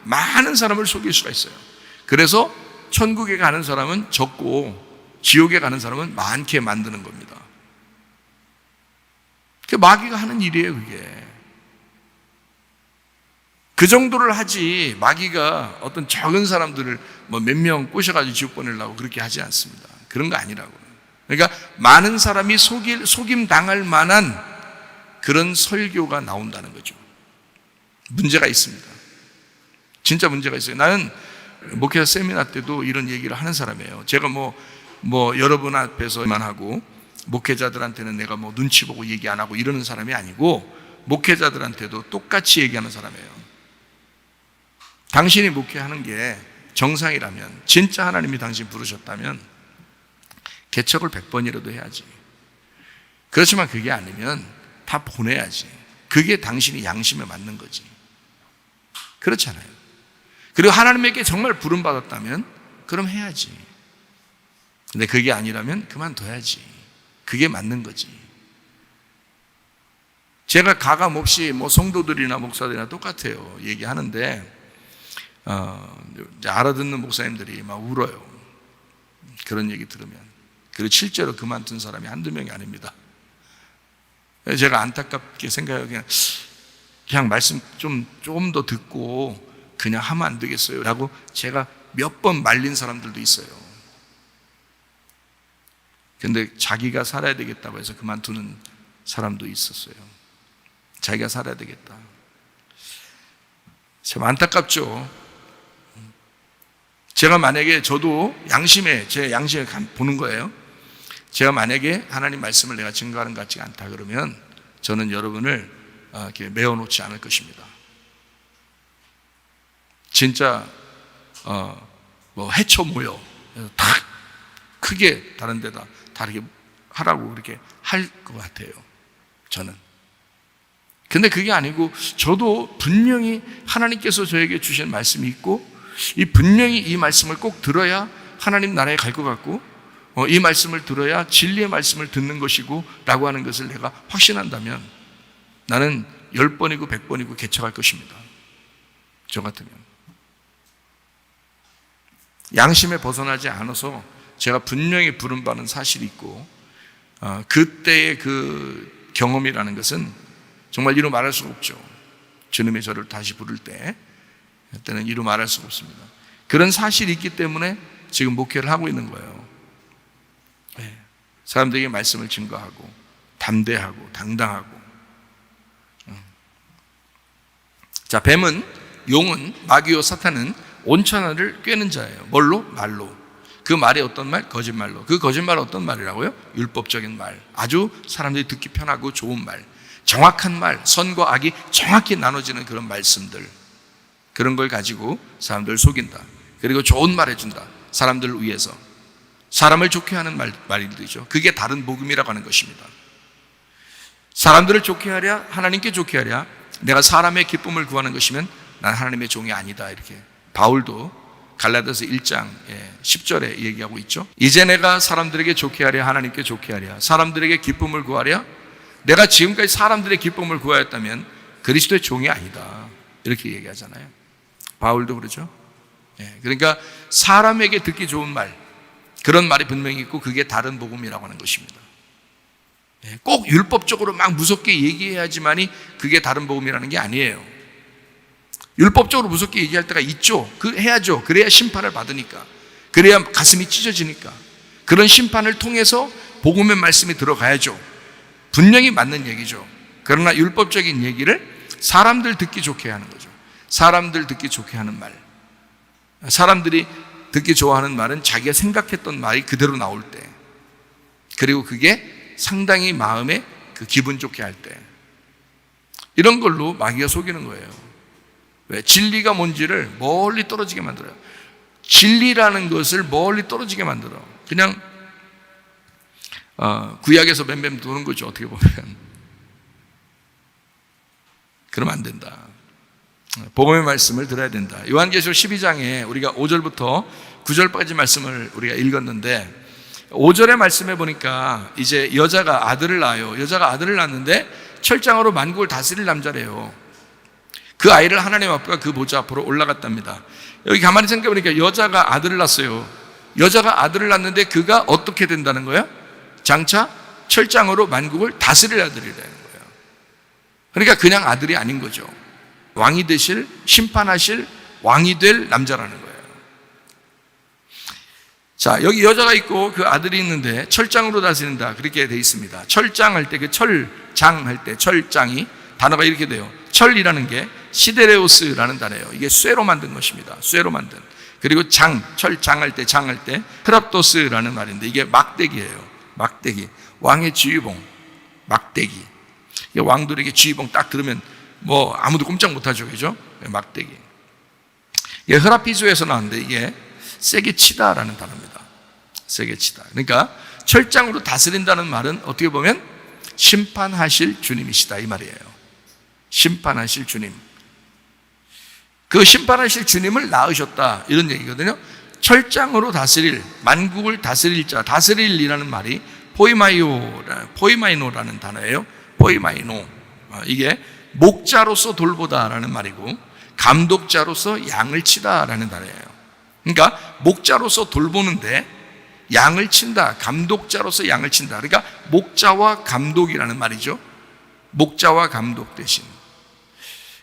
많은 사람을 속일 수가 있어요. 그래서 천국에 가는 사람은 적고 지옥에 가는 사람은 많게 만드는 겁니다. 그 마귀가 하는 일이에요, 그게. 그 정도를 하지, 마귀가 어떤 적은 사람들을 뭐 몇 명 꼬셔가지고 지옥 보내려고 그렇게 하지 않습니다. 그런 거 아니라고요. 그러니까 많은 사람이 속임 당할 만한 그런 설교가 나온다는 거죠. 문제가 있습니다. 진짜 문제가 있어요. 나는 목회자 세미나 때도 이런 얘기를 하는 사람이에요. 제가 뭐 여러분 앞에서만 하고 목회자들한테는 내가 뭐 눈치 보고 얘기 안 하고 이러는 사람이 아니고 목회자들한테도 똑같이 얘기하는 사람이에요. 당신이 목회하는 게 정상이라면, 진짜 하나님이 당신 부르셨다면 개척을 100번이라도 해야지. 그렇지만 그게 아니면 다 보내야지. 그게 당신이 양심에 맞는 거지. 그렇잖아요. 그리고 하나님에게 정말 부름받았다면 그럼 해야지. 근데 그게 아니라면 그만둬야지. 그게 맞는 거지. 제가 가감 없이 뭐 성도들이나 목사들이나 똑같아요. 얘기하는데 이제 알아듣는 목사님들이 막 울어요. 그런 얘기 들으면. 그리고 실제로 그만둔 사람이 한두 명이 아닙니다. 제가 안타깝게 생각해요. 그냥 말씀 조금 더 듣고 그냥 하면 안 되겠어요? 라고 제가 몇 번 말린 사람들도 있어요. 근데 자기가 살아야 되겠다고 해서 그만두는 사람도 있었어요. 자기가 살아야 되겠다. 참 안타깝죠. 제가 만약에 저도 제 양심에 보는 거예요. 제가 만약에 하나님 말씀을 내가 증거하는 것 같지 않다 그러면 저는 여러분을 이렇게 메어놓지 않을 것입니다. 진짜 뭐 해쳐 모여 다 크게 다른 데다 다르게 하라고 그렇게 할 것 같아요. 저는. 근데 그게 아니고 저도 분명히 하나님께서 저에게 주신 말씀이 있고 분명히 이 말씀을 꼭 들어야 하나님 나라에 갈 것 같고 이 말씀을 들어야 진리의 말씀을 듣는 것이고 라고 하는 것을 내가 확신한다면 나는 10번이고 100번이고 개척할 것입니다. 저 같으면. 양심에 벗어나지 않아서 제가 분명히 부름받은 사실이 있고 그때의 그 경험이라는 것은 정말 이루 말할 수가 없죠. 주님이 저를 다시 부를 때 그때는 이루 말할 수가 없습니다. 그런 사실이 있기 때문에 지금 목회를 하고 있는 거예요. 사람들에게 말씀을 증거하고 담대하고 당당하고. 자, 뱀은, 용은, 마귀요 사탄은 온천하를 꿰는 자예요. 뭘로? 말로. 그 말이 어떤 말? 거짓말로. 그 거짓말은 어떤 말이라고요? 율법적인 말, 아주 사람들이 듣기 편하고 좋은 말, 정확한 말, 선과 악이 정확히 나눠지는 그런 말씀들, 그런 걸 가지고 사람들을 속인다. 그리고 좋은 말 해준다. 사람들을 위해서. 사람을 좋게 하는 말들이죠. 그게 다른 복음이라고 하는 것입니다. 사람들을 좋게 하랴, 하나님께 좋게 하랴, 내가 사람의 기쁨을 구하는 것이면 난 하나님의 종이 아니다. 이렇게 바울도 갈라디아서 1장 10절에 얘기하고 있죠. 이제 내가 사람들에게 좋게 하랴, 하나님께 좋게 하랴, 사람들에게 기쁨을 구하랴, 내가 지금까지 사람들의 기쁨을 구하였다면 그리스도의 종이 아니다. 이렇게 얘기하잖아요. 바울도 그러죠. 그러니까 사람에게 듣기 좋은 말, 그런 말이 분명히 있고 그게 다른 복음이라고 하는 것입니다. 꼭 율법적으로 막 무섭게 얘기해야지만이 그게 다른 복음이라는 게 아니에요. 율법적으로 무섭게 얘기할 때가 있죠. 해야죠. 그래야 심판을 받으니까. 그래야 가슴이 찢어지니까. 그런 심판을 통해서 복음의 말씀이 들어가야죠. 분명히 맞는 얘기죠. 그러나 율법적인 얘기를 사람들 듣기 좋게 하는 거죠. 사람들 듣기 좋게 하는 말. 사람들이 듣기 좋아하는 말은 자기가 생각했던 말이 그대로 나올 때, 그리고 그게 상당히 마음에 그 기분 좋게 할 때, 이런 걸로 마귀가 속이는 거예요. 왜? 진리가 뭔지를 멀리 떨어지게 만들어요. 진리라는 것을 멀리 떨어지게 만들어. 그냥 구약에서 맴맴 도는 거죠. 어떻게 보면. 그러면 안 된다. 복음의 말씀을 들어야 된다. 요한계시록 12장에 우리가 5절부터 9절까지 말씀을 우리가 읽었는데 5절의 말씀에 보니까 이제 여자가 아들을 낳아요. 여자가 아들을 낳는데 철장으로 만국을 다스릴 남자래요. 그 아이를 하나님 앞과 그 보좌 앞으로 올라갔답니다. 여기 가만히 생각해보니까 여자가 아들을 낳았어요. 여자가 아들을 낳는데 그가 어떻게 된다는 거예요? 장차 철장으로 만국을 다스릴 아들이라는 거예요. 그러니까 그냥 아들이 아닌 거죠. 왕이 되실, 심판하실 왕이 될 남자라는 거예요. 자, 여기 여자가 있고 그 아들이 있는데 철장으로 다스린다 그렇게 돼 있습니다. 철장할 때, 그 철장할 때 철장이 단어가 이렇게 돼요. 철이라는 게 시데레오스라는 단어예요. 이게 쇠로 만든 것입니다. 쇠로 만든. 그리고 철장할 때, 장할 때 크랍토스라는 말인데 이게 막대기예요. 막대기. 왕의 지휘봉, 막대기. 왕들에게 지휘봉 딱 들으면 뭐 아무도 꼼짝 못하죠, 그죠? 막대기. 이게 흐라피조에서 나왔는데 이게 세게 치다라는 단어입니다. 세게 치다. 그러니까 철장으로 다스린다는 말은 어떻게 보면 심판하실 주님이시다 이 말이에요. 심판하실 주님. 그 심판하실 주님을 낳으셨다 이런 얘기거든요. 철장으로 다스릴, 만국을 다스릴 자, 다스릴이라는 말이 포이마이노라는 단어예요. 포이마이노. 이게 목자로서 돌보다라는 말이고 감독자로서 양을 치다라는 단어예요. 그러니까 목자로서 돌보는데 양을 친다. 감독자로서 양을 친다. 그러니까 목자와 감독이라는 말이죠. 목자와 감독 대신.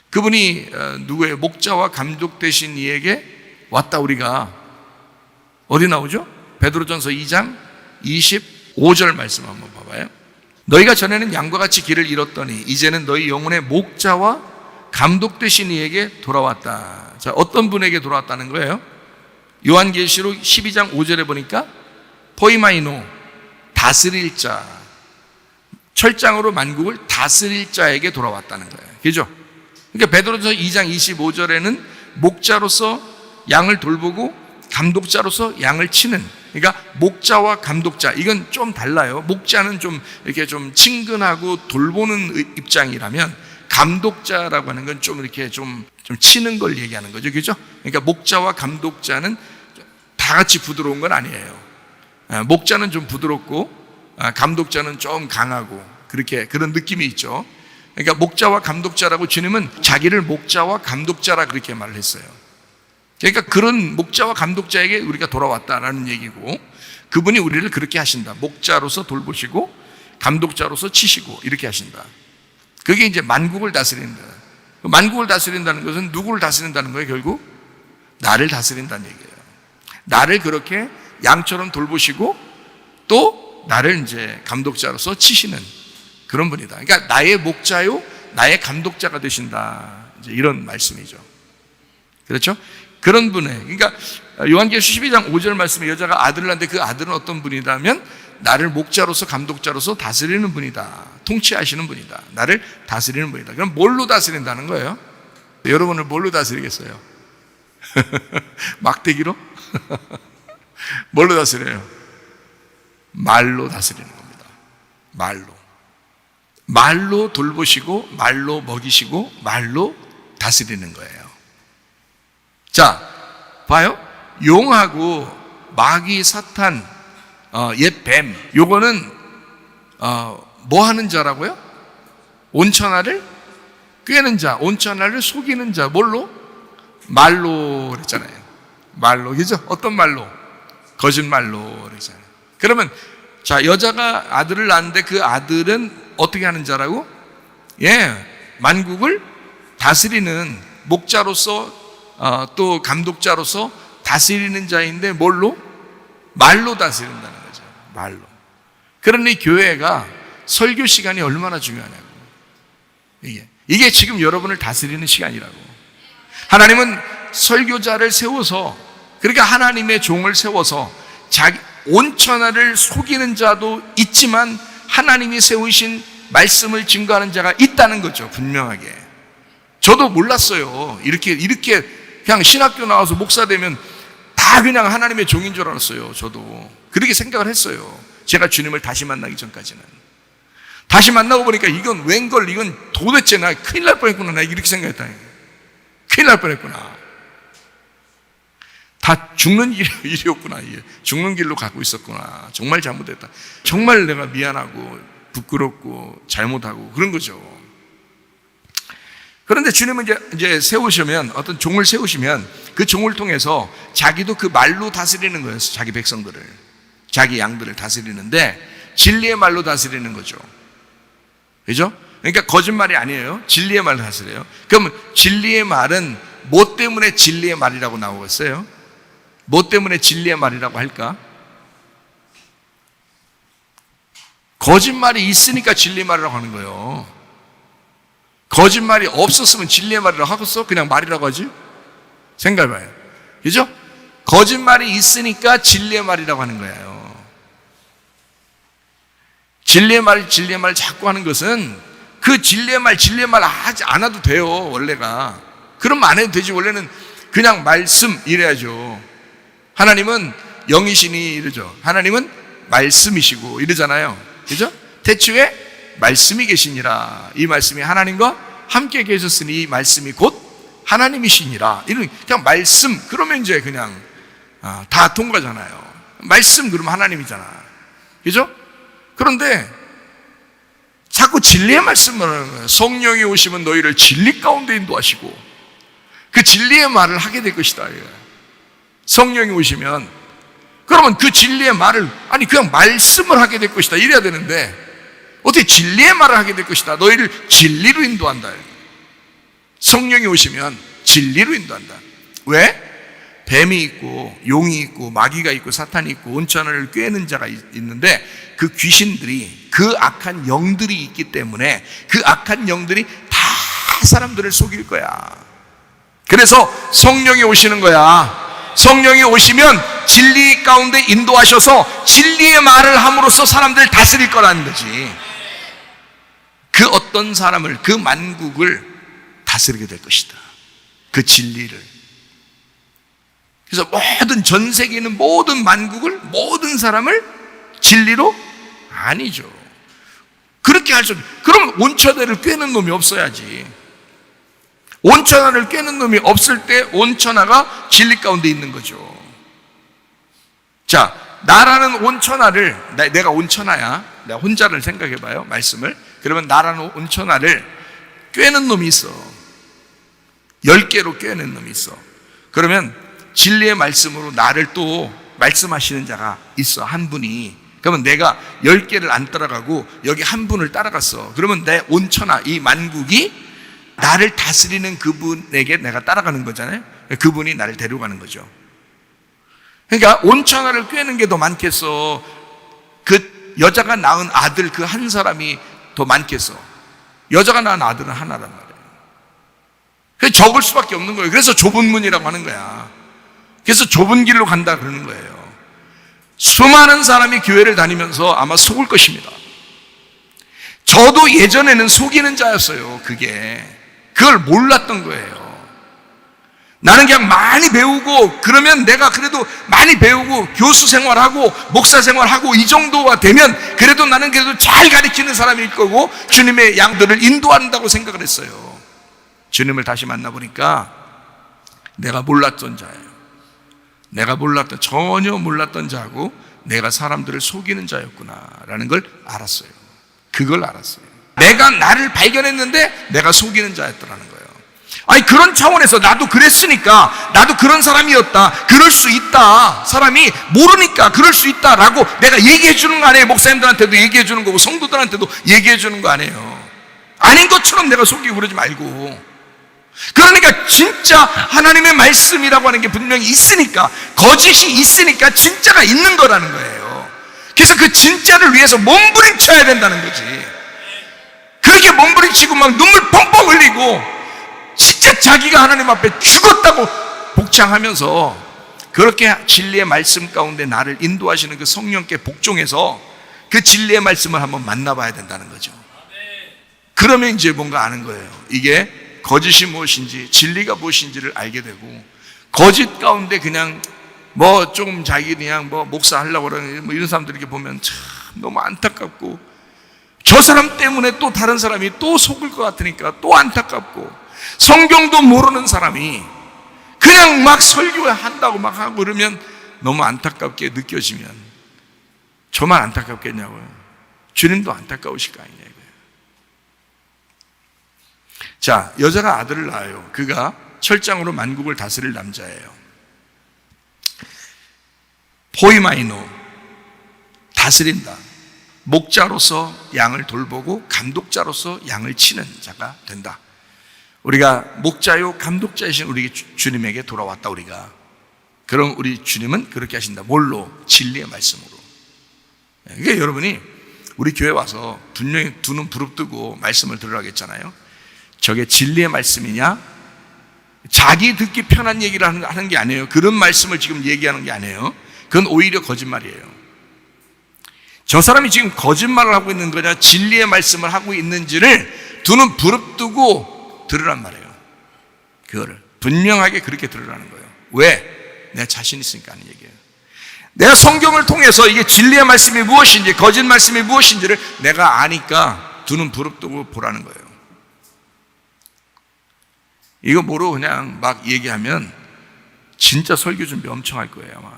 그분이 누구예요? 목자와 감독 대신 이에게 왔다. 우리가 어디 나오죠? 베드로전서 2장 25절 말씀 한번 봐봐요. 너희가 전에는 양과 같이 길을 잃었더니 이제는 너희 영혼의 목자와 감독 되신 이에게 돌아왔다. 자, 어떤 분에게 돌아왔다는 거예요? 요한계시록 12장 5절에 보니까 포이마이노, 다스릴 자, 철장으로 만국을 다스릴 자에게 돌아왔다는 거예요. 그죠? 그러니까 베드로전서 2장 25절에는 목자로서 양을 돌보고 감독자로서 양을 치는, 그러니까 목자와 감독자, 이건 좀 달라요. 목자는 좀 이렇게 좀 친근하고 돌보는 입장이라면 감독자라고 하는 건 좀 이렇게 좀 치는 걸 얘기하는 거죠. 그죠? 그러니까 목자와 감독자는 다 같이 부드러운 건 아니에요. 목자는 좀 부드럽고 감독자는 좀 강하고 그렇게 그런 느낌이 있죠. 그러니까 목자와 감독자라고 주님은 자기를 목자와 감독자라 그렇게 말을 했어요. 그러니까 그런 목자와 감독자에게 우리가 돌아왔다라는 얘기고 그분이 우리를 그렇게 하신다. 목자로서 돌보시고 감독자로서 치시고 이렇게 하신다. 그게 이제 만국을 다스린다. 만국을 다스린다는 것은 누구를 다스린다는 거예요? 결국 나를 다스린다는 얘기예요. 나를 그렇게 양처럼 돌보시고 또 나를 이제 감독자로서 치시는 그런 분이다. 그러니까 나의 목자요, 나의 감독자가 되신다. 이제 이런 말씀이죠. 그렇죠? 그런 분의, 그러니까 요한계시록 12장 5절 말씀에 여자가 아들을 낳는데 그 아들은 어떤 분이다면 나를 목자로서 감독자로서 다스리는 분이다. 통치하시는 분이다. 나를 다스리는 분이다. 그럼 뭘로 다스린다는 거예요? 여러분을 뭘로 다스리겠어요? 막대기로? 뭘로 다스려요? 말로 다스리는 겁니다. 말로 돌보시고 말로 먹이시고 말로 다스리는 거예요. 자, 봐요. 용하고 마귀, 사탄, 옛 뱀, 요거는 뭐 하는 자라고요? 온천하를 꿰는 자, 온천하를 속이는 자. 뭘로? 말로 그랬잖아요. 말로, 그죠? 어떤 말로? 거짓말로 그랬잖아요. 그러면 자, 여자가 아들을 낳는데 그 아들은 어떻게 하는 자라고? 만국을 다스리는 목자로서 또 감독자로서 다스리는 자인데 뭘로? 말로 다스린다는 거죠. 말로. 그러니 교회가 설교 시간이 얼마나 중요하냐고. 이게 지금 여러분을 다스리는 시간이라고. 하나님은 설교자를 세워서, 그러니까 하나님의 종을 세워서 자기 온천하를 속이는 자도 있지만 하나님이 세우신 말씀을 증거하는 자가 있다는 거죠. 분명하게. 저도 몰랐어요. 이렇게 그냥 신학교 나와서 목사 되면 다 그냥 하나님의 종인 줄 알았어요. 저도 그렇게 생각을 했어요. 제가 주님을 다시 만나기 전까지는. 다시 만나고 보니까 이건 웬걸, 이건 도대체 나 큰일 날 뻔했구나. 나 이렇게 생각했다. 큰일 날 뻔했구나. 다 죽는 일이었구나. 죽는 길로 가고 있었구나. 정말 잘못했다. 정말 내가 미안하고 부끄럽고 잘못하고 그런 거죠. 그런데 주님은 이제 세우시면, 어떤 종을 세우시면 그 종을 통해서 자기도 그 말로 다스리는 거예요. 자기 백성들을, 자기 양들을 다스리는데 진리의 말로 다스리는 거죠. 그죠? 그러니까 거짓말이 아니에요. 진리의 말로 다스려요. 그러면 진리의 말은 뭐 때문에 진리의 말이라고 나오겠어요? 뭐 때문에 진리의 말이라고 할까? 거짓말이 있으니까 진리의 말이라고 하는 거예요. 거짓말이 없었으면 진리의 말이라고 하겠어? 그냥 말이라고 하지? 생각해봐요. 그죠? 거짓말이 있으니까 진리의 말이라고 하는 거예요. 진리의 말 자꾸 하는 것은 그 진리의 말 하지 않아도 돼요, 원래가. 그러면 안 해도 되지. 원래는 그냥 말씀 이래야죠. 하나님은 영이시니 이러죠. 하나님은 말씀이시고 이러잖아요. 그죠? 태초에 말씀이 계시니라. 이 말씀이 하나님과 함께 계셨으니 이 말씀이 곧 하나님이시니라. 이런 그냥 말씀, 그러면 이제 그냥 다 통과잖아요. 말씀 그러면 하나님이잖아. 그죠? 그런데 자꾸 진리의 말씀을 하는 거예요. 성령이 오시면 너희를 진리 가운데 인도하시고 그 진리의 말을 하게 될 것이다. 성령이 오시면 그러면 그 진리의 말을, 아니 그냥 말씀을 하게 될 것이다 이래야 되는데 어떻게 진리의 말을 하게 될 것이다. 너희를 진리로 인도한다. 성령이 오시면 진리로 인도한다. 왜? 뱀이 있고 용이 있고 마귀가 있고 사탄이 있고 온천을 꿰는 자가 있는데 그 귀신들이, 그 악한 영들이 있기 때문에 그 악한 영들이 다 사람들을 속일 거야. 그래서 성령이 오시는 거야. 성령이 오시면 진리 가운데 인도하셔서 진리의 말을 함으로써 사람들을 다스릴 거라는 거지. 그 어떤 사람을, 그 만국을 다스리게 될 것이다. 그 진리를. 그래서 모든 전 세계에 있는 모든 만국을, 모든 사람을 진리로? 아니죠. 그렇게 할 수 없죠. 그럼 온천하를 꿰는 놈이 없어야지. 온천하를 꿰는 놈이 없을 때 온천하가 진리 가운데 있는 거죠. 자, 나라는 온천하를, 내가 온천하야. 내가 혼자를 생각해 봐요, 말씀을. 그러면 나라는 온천하를 꿰는 놈이 있어. 10개로 꿰는 놈이 있어. 그러면 진리의 말씀으로 나를 또 말씀하시는 자가 있어, 한 분이. 그러면 내가 10개를 안 따라가고 여기 한 분을 따라갔어. 그러면 내 온천하, 이 만국이 나를 다스리는 그분에게 내가 따라가는 거잖아요. 그분이 나를 데려가는 거죠. 그러니까 온천하를 꿰는 게 더 많겠어? 그 여자가 낳은 아들 그 한 사람이 더 많겠어? 여자가 낳은 아들은 하나란 말이에요. 그래서 적을 수밖에 없는 거예요. 그래서 좁은 문이라고 하는 거야. 그래서 좁은 길로 간다 그러는 거예요. 수많은 사람이 교회를 다니면서 아마 속을 것입니다. 저도 예전에는 속이는 자였어요. 그걸 몰랐던 거예요. 나는 그냥 많이 배우고, 그러면 내가 그래도 많이 배우고 교수 생활하고 목사 생활하고 이 정도가 되면 그래도 나는 그래도 잘 가르치는 사람일 거고 주님의 양들을 인도한다고 생각을 했어요. 주님을 다시 만나보니까 내가 몰랐던 자예요. 전혀 몰랐던 자고 내가 사람들을 속이는 자였구나라는 걸 알았어요. 그걸 알았어요. 내가 나를 발견했는데 내가 속이는 자였더라는 거예요. 아니, 그런 차원에서 나도 그랬으니까, 나도 그런 사람이었다, 그럴 수 있다, 사람이 모르니까 그럴 수 있다라고 내가 얘기해 주는 거 아니에요. 목사님들한테도 얘기해 주는 거고 성도들한테도 얘기해 주는 거 아니에요. 아닌 것처럼 내가 속이고 그러지 말고. 그러니까 진짜 하나님의 말씀이라고 하는 게 분명히 있으니까, 거짓이 있으니까 진짜가 있는 거라는 거예요. 그래서 그 진짜를 위해서 몸부림쳐야 된다는 거지. 그렇게 몸부림치고 막 눈물 뻥뻥 흘리고 진짜 자기가 하나님 앞에 죽었다고 복창하면서 그렇게 진리의 말씀 가운데 나를 인도하시는 그 성령께 복종해서 그 진리의 말씀을 한번 만나봐야 된다는 거죠. 그러면 이제 뭔가 아는 거예요. 이게 거짓이 무엇인지, 진리가 무엇인지를 알게 되고, 거짓 가운데 그냥 뭐 조금 자기 그냥 뭐 목사 하려고 그러는 뭐 이런 사람들 이렇게 보면 참 너무 안타깝고, 저 사람 때문에 또 다른 사람이 또 속을 것 같으니까 또 안타깝고, 성경도 모르는 사람이 그냥 막 설교한다고 막 하고 그러면 너무 안타깝게 느껴지면 저만 안타깝겠냐고요. 주님도 안타까우실 거 아니냐 이거예요. 자, 여자가 아들을 낳아요. 그가 철장으로 만국을 다스릴 남자예요. 포이마이노, 다스린다. 목자로서 양을 돌보고 감독자로서 양을 치는 자가 된다. 우리가 목자요 감독자이신 우리 주님에게 돌아왔다. 우리가 그럼 우리 주님은 그렇게 하신다. 뭘로? 진리의 말씀으로. 그러니까 여러분이 우리 교회 와서 분명히 두 눈 부릅뜨고 말씀을 들으라고 했잖아요. 저게 진리의 말씀이냐? 자기 듣기 편한 얘기를 하는 게 아니에요. 그런 말씀을 지금 얘기하는 게 아니에요. 그건 오히려 거짓말이에요. 저 사람이 지금 거짓말을 하고 있는 거냐, 진리의 말씀을 하고 있는지를 두 눈 부릅뜨고 들으란 말이에요. 그거를 분명하게 그렇게 들으라는 거예요. 왜? 내가 자신 있으니까 하는 얘기예요. 내가 성경을 통해서 이게 진리의 말씀이 무엇인지, 거짓 말씀이 무엇인지를 내가 아니까 두 눈 부릅뜨고 보라는 거예요. 이거 모르고 그냥 막 얘기하면 진짜 설교 준비 엄청 할 거예요, 아마.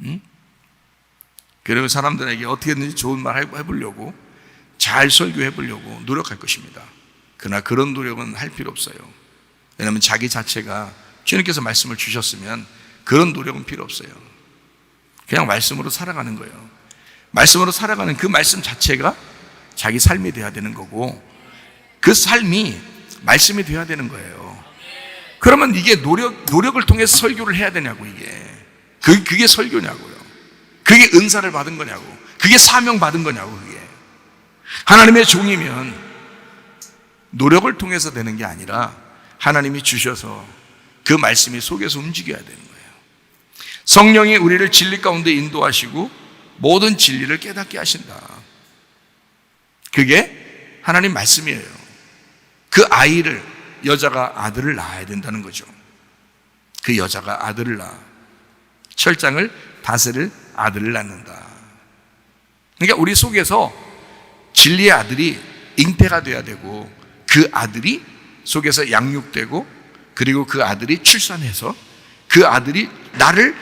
응? 그리고 사람들에게 어떻게든지 좋은 말 해보려고, 잘 설교해 보려고 노력할 것입니다. 그러나 그런 노력은 할 필요 없어요. 왜냐하면 자기 자체가 주님께서 말씀을 주셨으면 그런 노력은 필요 없어요. 그냥 말씀으로 살아가는 거예요. 말씀으로 살아가는 그 말씀 자체가 자기 삶이 돼야 되는 거고, 그 삶이 말씀이 돼야 되는 거예요. 그러면 이게 노력을 통해서 설교를 해야 되냐고, 이게. 그게 설교냐고요. 그게 은사를 받은 거냐고. 그게 사명 받은 거냐고, 그게. 하나님의 종이면 노력을 통해서 되는 게 아니라 하나님이 주셔서 그 말씀이 속에서 움직여야 되는 거예요. 성령이 우리를 진리 가운데 인도하시고 모든 진리를 깨닫게 하신다. 그게 하나님 말씀이에요. 그 아이를, 여자가 아들을 낳아야 된다는 거죠. 그 여자가 아들을 낳아. 철장을 다스릴 아들을 낳는다. 그러니까 우리 속에서 진리의 아들이 잉태가 돼야 되고, 그 아들이 속에서 양육되고, 그리고 그 아들이 출산해서 그 아들이 나를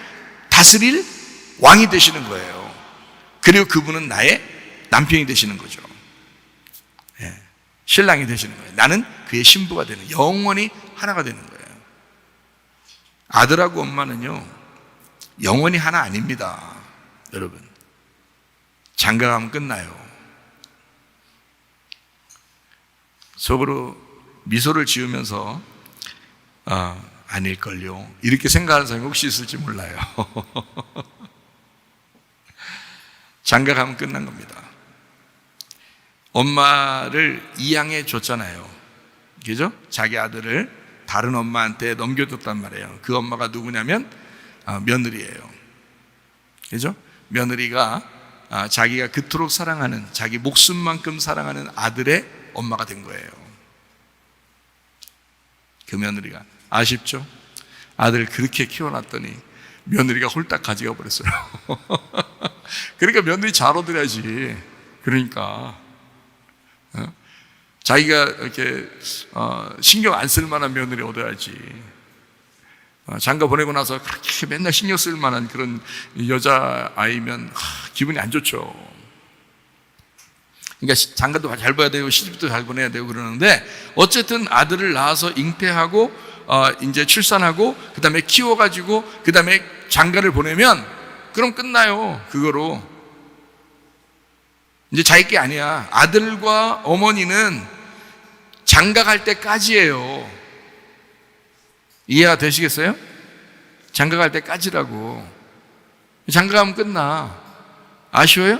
다스릴 왕이 되시는 거예요. 그리고 그분은 나의 남편이 되시는 거죠. 신랑이 되시는 거예요. 나는 그의 신부가 되는, 영원히 하나가 되는 거예요. 아들하고 엄마는요, 영원히 하나 아닙니다. 여러분, 장가가면 끝나요. 속으로 미소를 지으면서 아닐걸요, 이렇게 생각하는 사람이 혹시 있을지 몰라요. 장가가면 끝난 겁니다. 엄마를 이양해 줬잖아요. 그죠? 자기 아들을 다른 엄마한테 넘겨줬단 말이에요. 그 엄마가 누구냐면 며느리예요. 그죠? 며느리가 자기가 그토록 사랑하는, 자기 목숨만큼 사랑하는 아들의 엄마가 된 거예요. 그 며느리가, 아쉽죠? 아들을 그렇게 키워놨더니 며느리가 홀딱 가져가 버렸어요. 그러니까 며느리 잘 얻어야지. 그러니까 자기가 이렇게 신경 안 쓸 만한 며느리 얻어야지. 장가 보내고 나서 그렇게 맨날 신경 쓸 만한 그런 여자 아이면 기분이 안 좋죠. 그러니까 장가도 잘 봐야 되고 시집도 잘 보내야 되고 그러는데, 어쨌든 아들을 낳아서 잉태하고 이제 출산하고 그 다음에 키워가지고 그 다음에 장가를 보내면 그럼 끝나요. 그거로 이제 자기 게 아니야. 아들과 어머니는 장가 갈 때까지예요. 이해가 되시겠어요? 장가 갈 때까지라고. 장가 가면 끝나. 아쉬워요?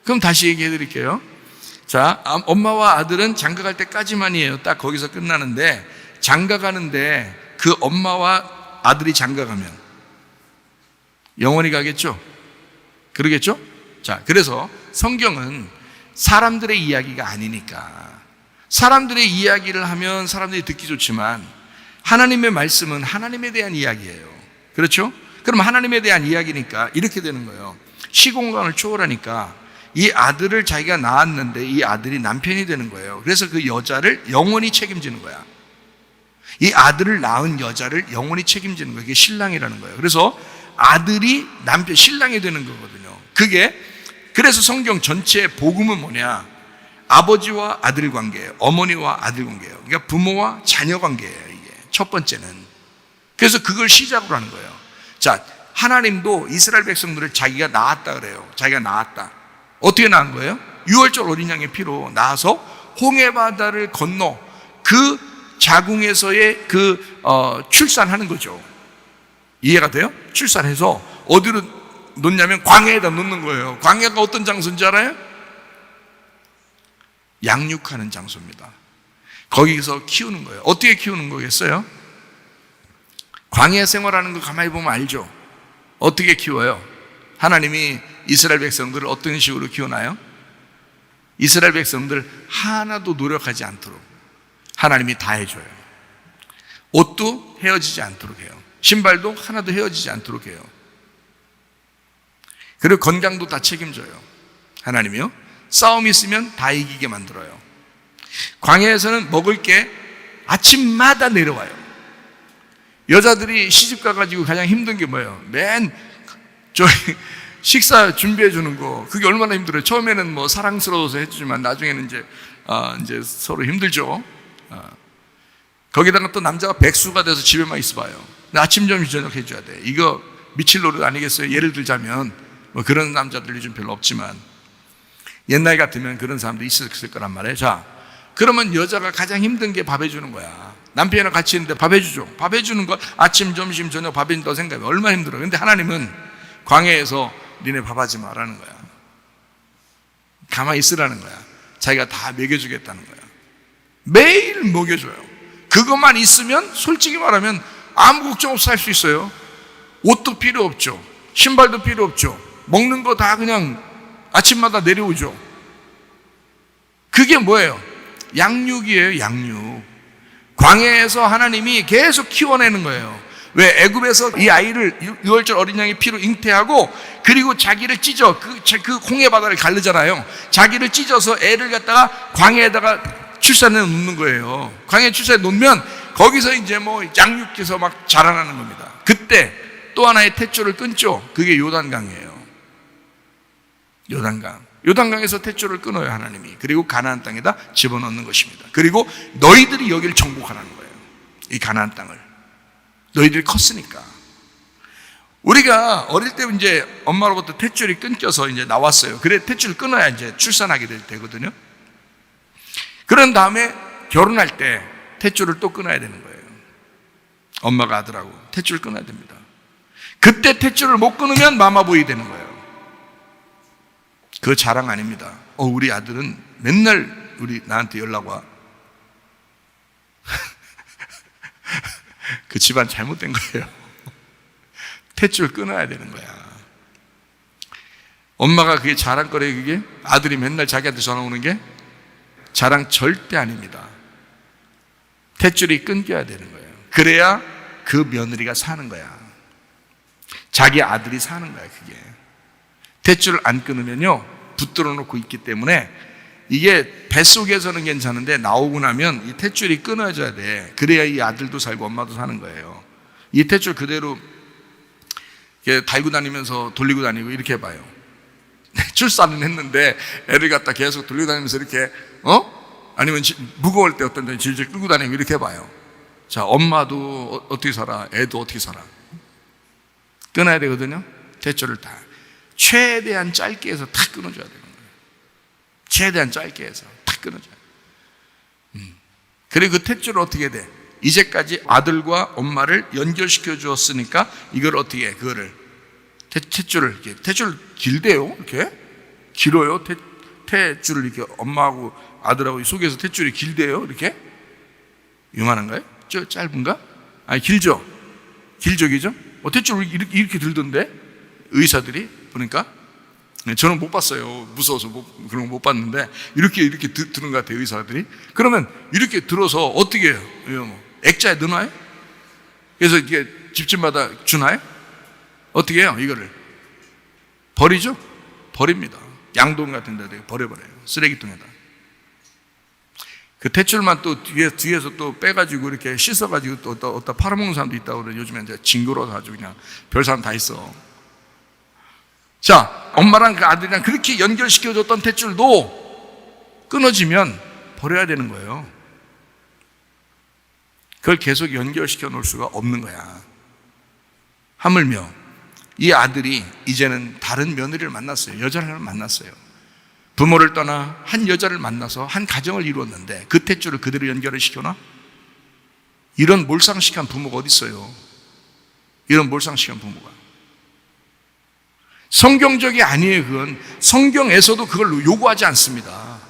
그럼 다시 얘기해 드릴게요. 자, 엄마와 아들은 장가 갈 때까지만이에요. 딱 거기서 끝나는데, 장가 가는데 그 엄마와 아들이 장가 가면 영원히 가겠죠? 그러겠죠? 자, 그래서 성경은 사람들의 이야기가 아니니까, 사람들의 이야기를 하면 사람들이 듣기 좋지만 하나님의 말씀은 하나님에 대한 이야기예요. 그렇죠? 그럼 하나님에 대한 이야기니까 이렇게 되는 거예요. 시공간을 초월하니까 이 아들을 자기가 낳았는데 이 아들이 남편이 되는 거예요. 그래서 그 여자를 영원히 책임지는 거야. 이 아들을 낳은 여자를 영원히 책임지는 거예요. 그게 신랑이라는 거예요. 그래서 아들이 남편, 신랑이 되는 거거든요. 그래서 성경 전체의 복음은 뭐냐? 아버지와 아들 관계예요. 어머니와 아들 관계예요. 그러니까 부모와 자녀 관계예요. 이게 첫 번째는. 그래서 그걸 시작으로 하는 거예요. 자, 하나님도 이스라엘 백성들을 자기가 낳았다 그래요. 자기가 낳았다. 어떻게 낳은 거예요? 유월절 어린 양의 피로 낳아서 홍해 바다를 건너 그 자궁에서의 출산하는 거죠. 이해가 돼요? 출산해서 어디로 놓냐면 광야에다 놓는 거예요. 광야가 어떤 장소인지 알아요? 양육하는 장소입니다. 거기서 키우는 거예요. 어떻게 키우는 거겠어요? 광야 생활하는 거 가만히 보면 알죠? 어떻게 키워요? 하나님이 이스라엘 백성들을 어떤 식으로 키우나요? 이스라엘 백성들 하나도 노력하지 않도록 하나님이 다 해줘요. 옷도 헤어지지 않도록 해요. 신발도 하나도 헤어지지 않도록 해요. 그리고 건강도 다 책임져요. 하나님이요. 싸움이 있으면 다 이기게 만들어요. 광야에서는 먹을 게 아침마다 내려와요. 여자들이 시집 가가지고 가장 힘든 게 뭐예요? 식사 준비해 주는 거. 그게 얼마나 힘들어요. 처음에는 뭐 사랑스러워서 해주지만 나중에는 이제 서로 힘들죠. 거기다가 또 남자가 백수가 돼서 집에만 있어봐요. 아침, 점심, 저녁 해줘야 돼. 이거 미칠 노릇 아니겠어요? 예를 들자면 뭐 그런 남자들 요즘 별로 없지만 옛날 같으면 그런 사람도 있었을 거란 말이에요. 자, 그러면 여자가 가장 힘든 게 밥 해주는 거야. 남편이랑 같이 있는데 밥 해주죠. 밥 해주는 거 아침, 점심, 저녁 밥 해준다고 생각해. 얼마나 힘들어요. 근데 하나님은 광야에서 니네 밥 하지 말라는 거야. 가만히 있으라는 거야. 자기가 다 먹여주겠다는 거야. 매일 먹여줘요. 그것만 있으면 솔직히 말하면 아무 걱정 없이 살 수 있어요. 옷도 필요 없죠. 신발도 필요 없죠. 먹는 거 다 그냥 아침마다 내려오죠. 그게 뭐예요? 양육이에요. 양육. 광야에서 하나님이 계속 키워내는 거예요. 왜? 애굽에서 이 아이를 유월절 어린 양의 피로 잉태하고 그리고 자기를 찢어 그 홍해 바다를 가르잖아요. 자기를 찢어서 애를 갖다가 광야에다가 출산해 놓는 거예요. 광야에 출산해 놓으면 거기서 이제 뭐 양육해서 막 자라나는 겁니다. 그때 또 하나의 탯줄을 끊죠. 그게 요단강이에요. 요단강에서 탯줄을 끊어요, 하나님이. 그리고 가나안 땅에다 집어넣는 것입니다. 그리고 너희들이 여기를 정복하라는 거예요. 이 가나안 땅을. 너희들이 컸으니까. 우리가 어릴 때 이제 엄마로부터 탯줄이 끊겨서 이제 나왔어요. 그래, 탯줄을 끊어야 이제 출산하게 되거든요. 그런 다음에 결혼할 때 탯줄을 또 끊어야 되는 거예요. 엄마가 아들하고 탯줄을 끊어야 됩니다. 그때 탯줄을 못 끊으면 마마보이 되는 거예요. 그 자랑 아닙니다. 우리 아들은 맨날 나한테 연락 와. 그 집안 잘못된 거예요. 탯줄 끊어야 되는 거야. 엄마가 그게 자랑거리예요, 그게? 아들이 맨날 자기한테 전화 오는 게? 자랑 절대 아닙니다. 탯줄이 끊겨야 되는 거예요. 그래야 그 며느리가 사는 거야. 자기 아들이 사는 거야, 그게. 탯줄을 안 끊으면요, 붙들어 놓고 있기 때문에 이게 뱃속에서는 괜찮은데 나오고 나면 이 탯줄이 끊어져야 돼. 그래야 이 아들도 살고 엄마도 사는 거예요. 이 탯줄 그대로 이렇게 달고 다니면서 돌리고 다니고 이렇게 해봐요. 출산은 했는데 애를 갖다 계속 돌리고 다니면서 이렇게 아니면 무거울 때 어떤 데 질질 끌고 다니고 이렇게 해봐요. 자, 엄마도 어떻게 살아? 애도 어떻게 살아? 끊어야 되거든요. 탯줄을 다 최대한 짧게 해서 탁 끊어줘야 되는 거예요. 최대한 짧게 해서 탁 끊어줘야 돼요. 그리고 그 탯줄을 어떻게 돼? 이제까지 아들과 엄마를 연결시켜 주었으니까 이걸 어떻게 해? 그거를 탯줄을 이렇게, 탯줄 길대요. 이렇게 길어요. 탯줄을 이렇게 엄마하고 아들하고 속에서 탯줄이 길대요. 이렇게 요만한가요? 짧은가? 아니 길죠. 길죠. 탯줄 이렇게 들던데 의사들이 보니까. 저는 못 봤어요. 무서워서 그런 거 못 봤는데 이렇게 드는 것 같아요, 의사들이. 그러면 이렇게 들어서 어떻게 해요? 액자에 넣나요? 그래서 이게 집집마다 주나요? 어떻게 해요? 이거를 버리죠? 버립니다. 양동 같은 데다 버려버려요. 쓰레기통에다. 그 탯줄만 또 뒤에서 또 빼가지고 이렇게 씻어가지고 또 어디다 팔아먹는 사람도 있다고 그래요. 요즘에 이제 징그러워서 아주 그냥 별 사람 다 있어. 자, 엄마랑 그 아들이랑 그렇게 연결시켜줬던 탯줄도 끊어지면 버려야 되는 거예요. 그걸 계속 연결시켜 놓을 수가 없는 거야. 하물며 이 아들이 이제는 다른 며느리를 만났어요. 여자를 만났어요. 부모를 떠나 한 여자를 만나서 한 가정을 이루었는데 그 탯줄을 그대로 연결을 시켜놔? 이런 몰상식한 부모가 어디 있어요? 이런 몰상식한 부모가. 성경적이 아니에요. 그건 성경에서도 그걸 요구하지 않습니다.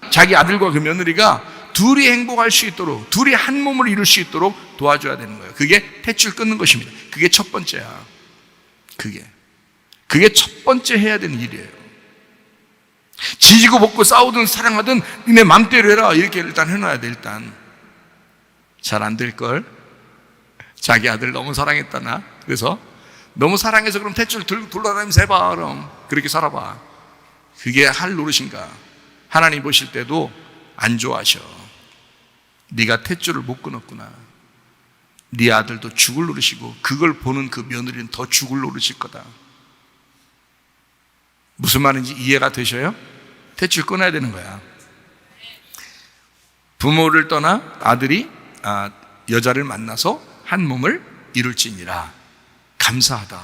자기 아들과 그 며느리가 둘이 행복할 수 있도록, 둘이 한 몸을 이룰 수 있도록 도와줘야 되는 거예요. 그게 탯줄 끊는 것입니다. 그게 첫 번째야. 그게 첫 번째 해야 되는 일이에요. 지지고 볶고 싸우든 사랑하든 니네 맘대로 해라, 이렇게 일단 해놔야 돼. 일단 잘 안 될걸. 자기 아들 너무 사랑했다 나. 그래서 너무 사랑해서 그럼 탯줄 들고 돌아다니면서 해봐. 그럼 그렇게 살아봐. 그게 할 노릇인가? 하나님 보실 때도 안 좋아하셔. 네가 탯줄을 못 끊었구나. 네 아들도 죽을 노릇이고 그걸 보는 그 며느리는 더 죽을 노릇일 거다. 무슨 말인지 이해가 되셔요? 탯줄 끊어야 되는 거야. 부모를 떠나 아들이 여자를 만나서 한 몸을 이룰지니라. 감사하다.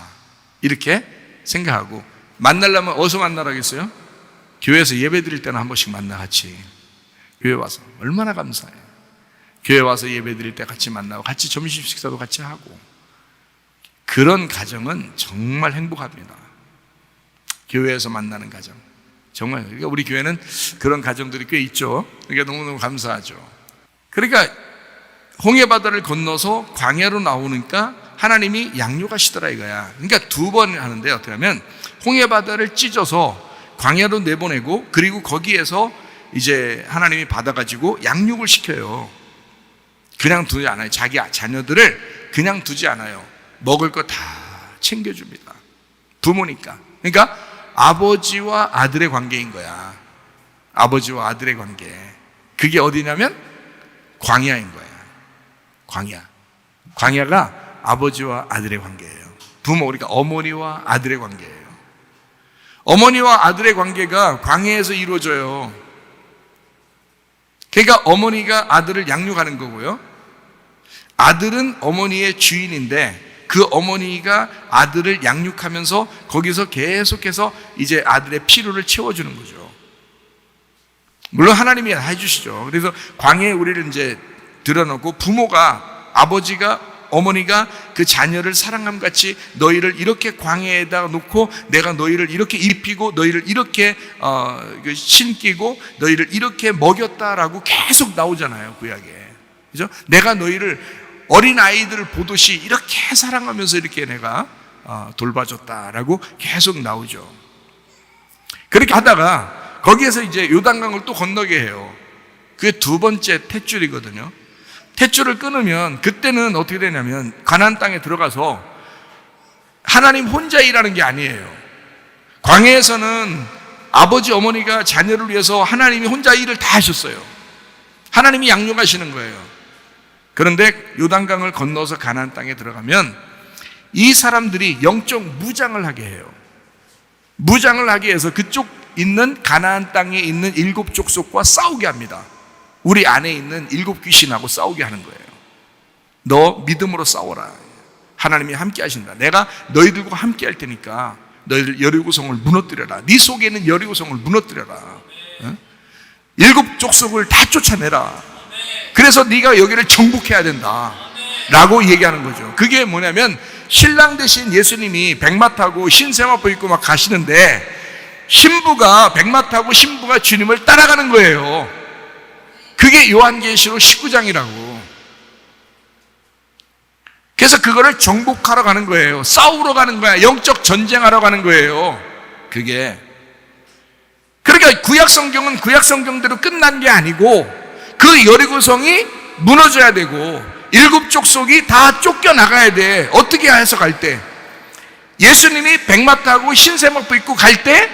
이렇게 생각하고 만나려면 어디서 만나라겠어요? 교회에서 예배 드릴 때는 한 번씩 만나 같이. 교회 와서 얼마나 감사해. 교회 와서 예배 드릴 때 같이 만나고 같이 점심 식사도 같이 하고. 그런 가정은 정말 행복합니다. 교회에서 만나는 가정. 정말. 그러니까 우리 교회는 그런 가정들이 꽤 있죠. 그러니까 너무너무 감사하죠. 그러니까 홍해바다를 건너서 광야로 나오니까 하나님이 양육하시더라 이거야. 그러니까 두 번 하는데 어떻게 하면 홍해바다를 찢어서 광야로 내보내고 그리고 거기에서 이제 하나님이 받아가지고 양육을 시켜요. 그냥 두지 않아요. 자기 자녀들을 그냥 두지 않아요. 먹을 거 다 챙겨줍니다. 부모니까. 그러니까 아버지와 아들의 관계인 거야. 아버지와 아들의 관계. 그게 어디냐면 광야인 거야. 광야가 아버지와 아들의 관계예요. 부모, 그러니까 어머니와 아들의 관계예요. 어머니와 아들의 관계가 광야에서 이루어져요. 그러니까 어머니가 아들을 양육하는 거고요. 아들은 어머니의 주인인데 그 어머니가 아들을 양육하면서 거기서 계속해서 이제 아들의 필요를 채워주는 거죠. 물론 하나님이 해주시죠. 그래서 광야에 우리를 이제 들여놓고 부모가, 아버지가, 어머니가 그 자녀를 사랑함 같이 너희를 이렇게 광야에다 놓고 내가 너희를 이렇게 입히고 너희를 이렇게 신기고 너희를 이렇게 먹였다라고 계속 나오잖아요, 구약에. 그죠? 내가 너희를 어린 아이들을 보듯이 이렇게 사랑하면서 이렇게 내가 돌봐줬다라고 계속 나오죠. 그렇게 하다가 거기에서 이제 요단강을 또 건너게 해요. 그게 두 번째 탯줄이거든요. 탯줄을 끊으면 그때는 어떻게 되냐면 가나안 땅에 들어가서 하나님 혼자 일하는 게 아니에요. 광야에서는 아버지 어머니가 자녀를 위해서 하나님이 혼자 일을 다 하셨어요. 하나님이 양육하시는 거예요. 그런데 요단강을 건너서 가나안 땅에 들어가면 이 사람들이 영적 무장을 하게 해요. 무장을 하게 해서 그쪽 있는 가나안 땅에 있는 7 족속과 싸우게 합니다. 우리 안에 있는 7 귀신하고 싸우게 하는 거예요. 너 믿음으로 싸워라. 하나님이 함께 하신다. 내가 너희들과 함께 할 테니까 너희들 여리고성을 무너뜨려라. 네 속에 있는 여리고성을 무너뜨려라. 7 족속을 다 쫓아내라. 그래서 네가 여기를 정복해야 된다 라고 얘기하는 거죠. 그게 뭐냐면 신랑 대신 예수님이 백마 타고 흰세마포 입고 막 가시는데 백마 타고 신부가 주님을 따라가는 거예요. 그게 요한계시록 19장이라고. 그래서 그거를 정복하러 가는 거예요. 싸우러 가는 거야. 영적 전쟁하러 가는 거예요. 그게. 그러니까 구약성경은 구약성경대로 끝난 게 아니고 그 여리고성이 무너져야 되고 7 족속이 다 쫓겨나가야 돼. 어떻게 해석할 때? 예수님이 백마 타고 흰세마포 입고 갈 때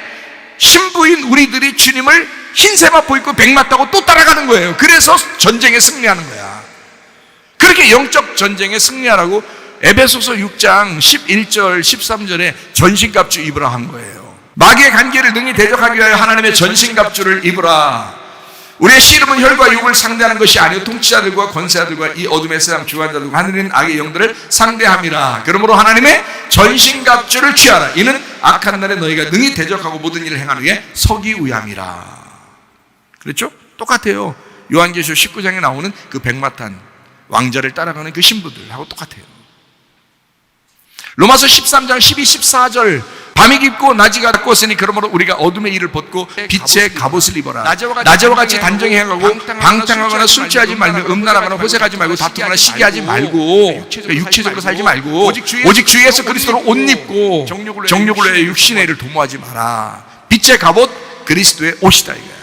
신부인 우리들이 주님을 흰세마포 입고 백마 타고 또 따라가는 거예요. 그래서 전쟁에 승리하는 거야. 그렇게 영적 전쟁에 승리하라고 에베소서 6장 11절 13절에 전신갑주 입으라 한 거예요. 마귀의 관계를 능히 대적하기 위하여 하나님의 전신갑주를 입으라. 우리의 씨름은 혈과 육을 상대하는 것이 아니요 통치자들과 권세자들과 이 어둠의 세상 주관자들과 하늘인 악의 영들을 상대함이라. 그러므로 하나님의 전신갑주를 취하라. 이는 악한 날에 너희가 능히 대적하고 모든 일을 행한 후에 서기 위함이라. 그렇죠? 똑같아요. 요한계시록 19장에 나오는 그 백마탄 왕자를 따라가는 그 신부들하고 똑같아요. 로마서 13장 12, 14절 밤이 깊고 낮이 가까웠으니 그러므로 우리가 어둠의 일을 벗고 빛의 갑옷을 입어라. 낮에와 같이 단정히 행하고 방탕하거나 술 취하지 말며 음란하거나 호색하지 말고 다투거나 시기하지 말고 육체적으로 살지 말고 오직 주위에서 그리스도로 옷 입고 정욕을 위해 육신의 일을 도모하지 마라. 빛의 갑옷 그리스도의 옷이다 이거야.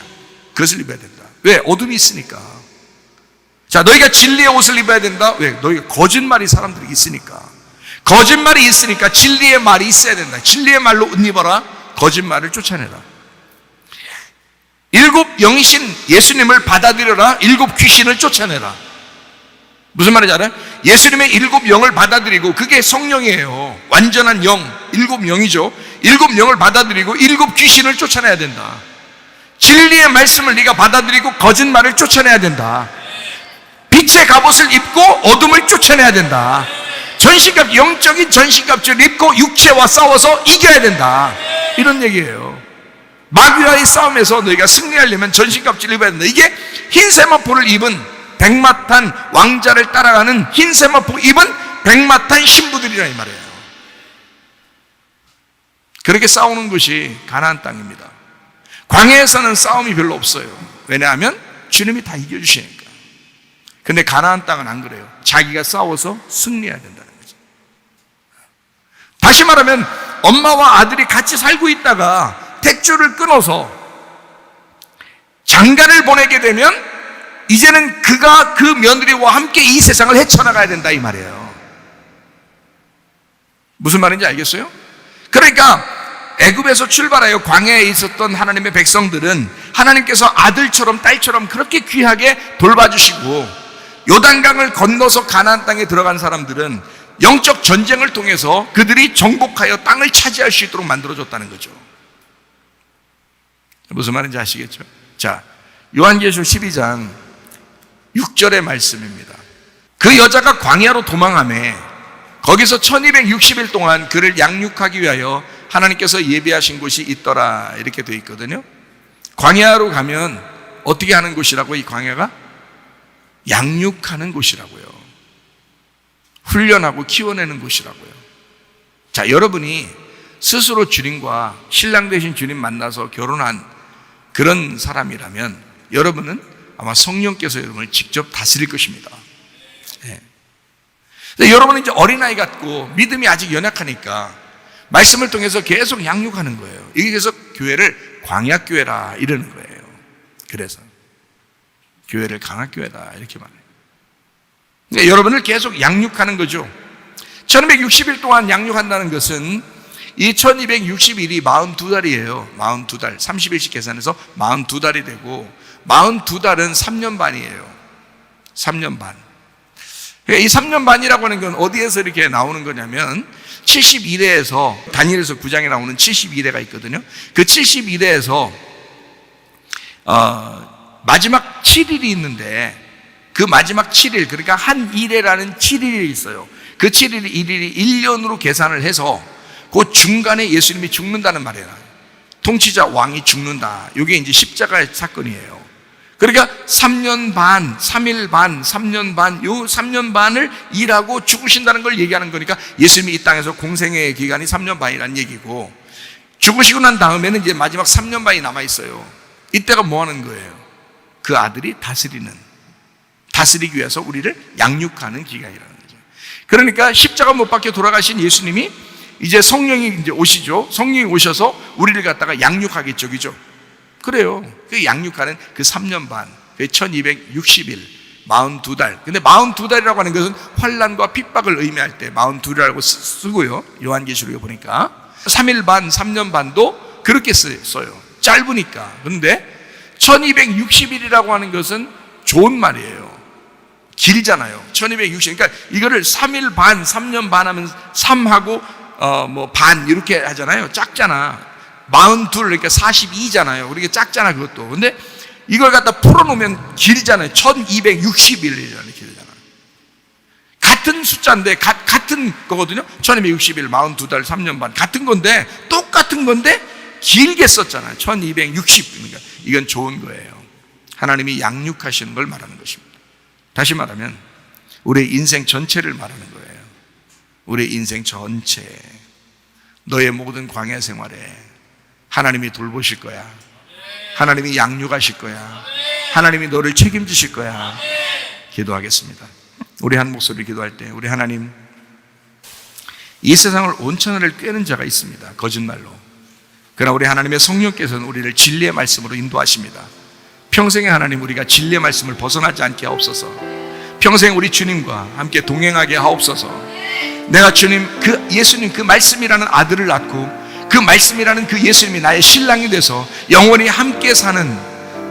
그것을 입어야 된다. 왜? 어둠이 있으니까. 자, 너희가 진리의 옷을 입어야 된다. 왜? 너희가 거짓말이 사람들이 있으니까. 거짓말이 있으니까 진리의 말이 있어야 된다. 진리의 말로 옷 입어라. 거짓말을 쫓아내라. 일곱 영신 예수님을 받아들여라. 일곱 귀신을 쫓아내라. 무슨 말인지 알아요? 예수님의 일곱 영을 받아들이고 그게 성령이에요. 완전한 영, 일곱 영이죠. 일곱 영을 받아들이고 일곱 귀신을 쫓아내야 된다. 진리의 말씀을 네가 받아들이고 거짓말을 쫓아내야 된다. 빛의 갑옷을 입고 어둠을 쫓아내야 된다. 전신갑, 영적인 전신갑주를 입고 육체와 싸워서 이겨야 된다. 이런 얘기예요. 마귀와의 싸움에서 너희가 승리하려면 전신갑주를 입어야 된다. 이게 흰 세마포를 입은 백마탄 왕자를 따라가는 흰 세마포 입은 백마탄 신부들이라 이 말이에요. 그렇게 싸우는 것이 가나안 땅입니다. 광야에서는 싸움이 별로 없어요. 왜냐하면 주님이 다 이겨주시니까. 근데 가나안 땅은 안 그래요. 자기가 싸워서 승리해야 된다는 거죠. 다시 말하면 엄마와 아들이 같이 살고 있다가 탯줄을 끊어서 장가를 보내게 되면 이제는 그가 그 며느리와 함께 이 세상을 헤쳐나가야 된다 이 말이에요. 무슨 말인지 알겠어요? 그러니까 애굽에서 출발하여 광야에 있었던 하나님의 백성들은 하나님께서 아들처럼 딸처럼 그렇게 귀하게 돌봐주시고 요단강을 건너서 가나안 땅에 들어간 사람들은 영적 전쟁을 통해서 그들이 정복하여 땅을 차지할 수 있도록 만들어줬다는 거죠. 무슨 말인지 아시겠죠? 자, 요한계시록 12장 6절의 말씀입니다. 그 여자가 광야로 도망하매 거기서 1260일 동안 그를 양육하기 위하여 하나님께서 예비하신 곳이 있더라 이렇게 되어 있거든요. 광야로 가면 어떻게 하는 곳이라고? 이 광야가 양육하는 곳이라고요. 훈련하고 키워내는 곳이라고요. 자, 여러분이 스스로 주님과 신랑 되신 주님 만나서 결혼한 그런 사람이라면 여러분은 아마 성령께서 여러분을 직접 다스릴 것입니다. 네. 여러분은 이제 어린아이 같고 믿음이 아직 연약하니까 말씀을 통해서 계속 양육하는 거예요. 이게 그래서 교회를 광야교회라 이러는 거예요. 그래서 교회를 강학교회다 이렇게 말해요. 그러니까 여러분을 계속 양육하는 거죠. 1260일 동안 양육한다는 것은 이 1260일이 42달이에요. 42달 30일씩 계산해서 42달이 되고 42달은 3년 반이에요. 3년 반. 그러니까 이 3년 반이라고 하는 건 어디에서 이렇게 나오는 거냐면 71회에서 다니엘서 9장에 나오는 71회가 있거든요. 그 71회에서 마지막 7일이 있는데 그 마지막 7일, 그러니까 한 일회라는 7일이 있어요. 그 7일이 1일이 1년으로 계산을 해서 그 중간에 예수님이 죽는다는 말이에요. 통치자 왕이 죽는다. 이게 이제 십자가의 사건이에요. 그러니까 3년 반, 3일 반, 3년 반, 요 3년 반을 일하고 죽으신다는 걸 얘기하는 거니까 예수님이 이 땅에서 공생의 기간이 3년 반이라는 얘기고 죽으시고 난 다음에는 이제 마지막 3년 반이 남아있어요. 이때가 뭐 하는 거예요? 그 아들이 다스리기 위해서 우리를 양육하는 기간이라는 거죠. 그러니까 십자가 못 박혀 돌아가신 예수님이 이제 성령이 이제 오시죠. 성령이 오셔서 우리를 갖다가 양육하겠죠. 그죠? 그래요. 그 양육하는 그 3년 반, 그 1260일, 42달. 근데 42달이라고 하는 것은 환난과 핍박을 의미할 때 42이라고 쓰고요. 요한계시록에 보니까 3일 반, 3년 반도 그렇게 써요. 짧으니까. 그런데 1260일이라고 하는 것은 좋은 말이에요. 길잖아요. 1260. 그러니까 이거를 3일 반, 3년 반 하면 3하고 반 이렇게 하잖아요. 작잖아. 42, 그러니까 42잖아요. 그렇게 작잖아, 그것도. 근데 이걸 갖다 풀어놓으면 길잖아요. 1260일이라는 길잖아요. 같은 숫자인데 같은 거거든요. 1260일 42달 3년 반 같은 건데 똑같은 건데 길게 썼잖아요. 1260. 그러니까 이건 좋은 거예요. 하나님이 양육하시는 걸 말하는 것입니다. 다시 말하면 우리의 인생 전체를 말하는 거예요. 우리의 인생 전체, 너의 모든 광야 생활에 하나님이 돌보실 거야. 하나님이 양육하실 거야. 하나님이 너를 책임지실 거야. 기도하겠습니다. 우리 한 목소리 기도할 때, 우리 하나님, 이 세상을 온천을 꿰는 자가 있습니다. 거짓말로. 그러나 우리 하나님의 성령께서는 우리를 진리의 말씀으로 인도하십니다. 평생에 하나님, 우리가 진리의 말씀을 벗어나지 않게 하옵소서. 평생 우리 주님과 함께 동행하게 하옵소서. 내가 주님, 그 예수님 그 말씀이라는 아들을 낳고 그 말씀이라는 그 예수님이 나의 신랑이 돼서 영원히 함께 사는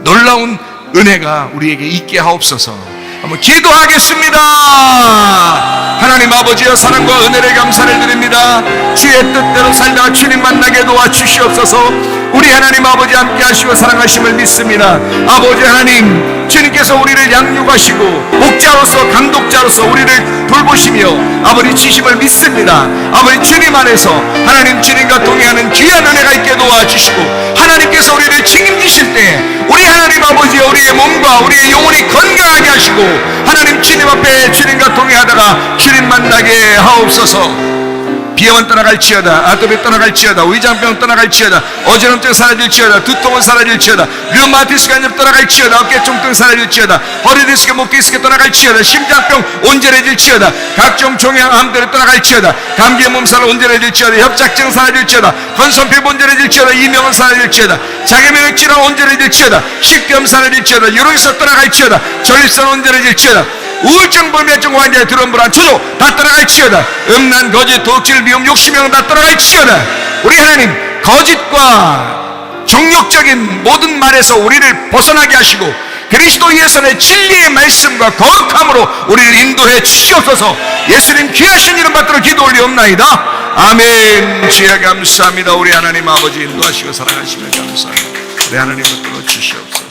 놀라운 은혜가 우리에게 있게 하옵소서. 한번 기도하겠습니다. 하나님 아버지여, 사랑과 은혜를 감사를 드립니다. 주의 뜻대로 살다가 주님 만나게 도와주시옵소서. 우리 하나님 아버지 함께 하시고 사랑하심을 믿습니다. 아버지 하나님, 주님께서 우리를 양육하시고 목자로서 감독자로서 우리를 돌보시며 아버지 지심을 믿습니다. 아버지 주님 안에서 하나님 주님과 동행하는 귀한 은혜가 있게 도와주시고 하나님께서 우리를 책임지실 때 우리 하나님 아버지여, 우리의 몸과 우리의 영혼이 건강하게 하시고 하나님 주님 앞에 주님과 동행하다가 주님 만나게 하옵소서. 비염은 떠나갈지어다, 아토피 떠나갈지어다, 위장병 떠나갈지어다, 어지럼증 사라질지어다, 두통은 사라질지어다, 류마티스가 떠나갈지어다, 어깨통증 사라질지어다, 허리디스크, 목디스크 떠나갈지어다, 심장병 온전해질지어다, 각종 종양암들을 떠나갈지어다, 감기의 몸살 온전해질지어다, 협착증 사라질지어다, 건선피부 온전해질지어다, 이명은 사라질지어다, 자기면역 질환 온전해질지어다, 식염 사라질지어다, 유로에서 떠나갈지어다, 전립선 온전해질지어다, 우울증, 불면증 환자의 드럼 불안, 초조 다 떠나갈지어다, 음란, 거짓, 도둑질, 미움, 욕심형 다 떠나갈지어다. 우리 하나님, 거짓과 정욕적인 모든 말에서 우리를 벗어나게 하시고 그리스도 예수의 진리의 말씀과 거룩함으로 우리를 인도해 주시옵소서. 예수님 귀하신 이름 받들어 기도 올리옵나이다. 아멘. 주여 감사합니다. 우리 하나님 아버지 인도하시고 사랑하시며 감사합니다. 우리 하나님 받들어 주시옵소서.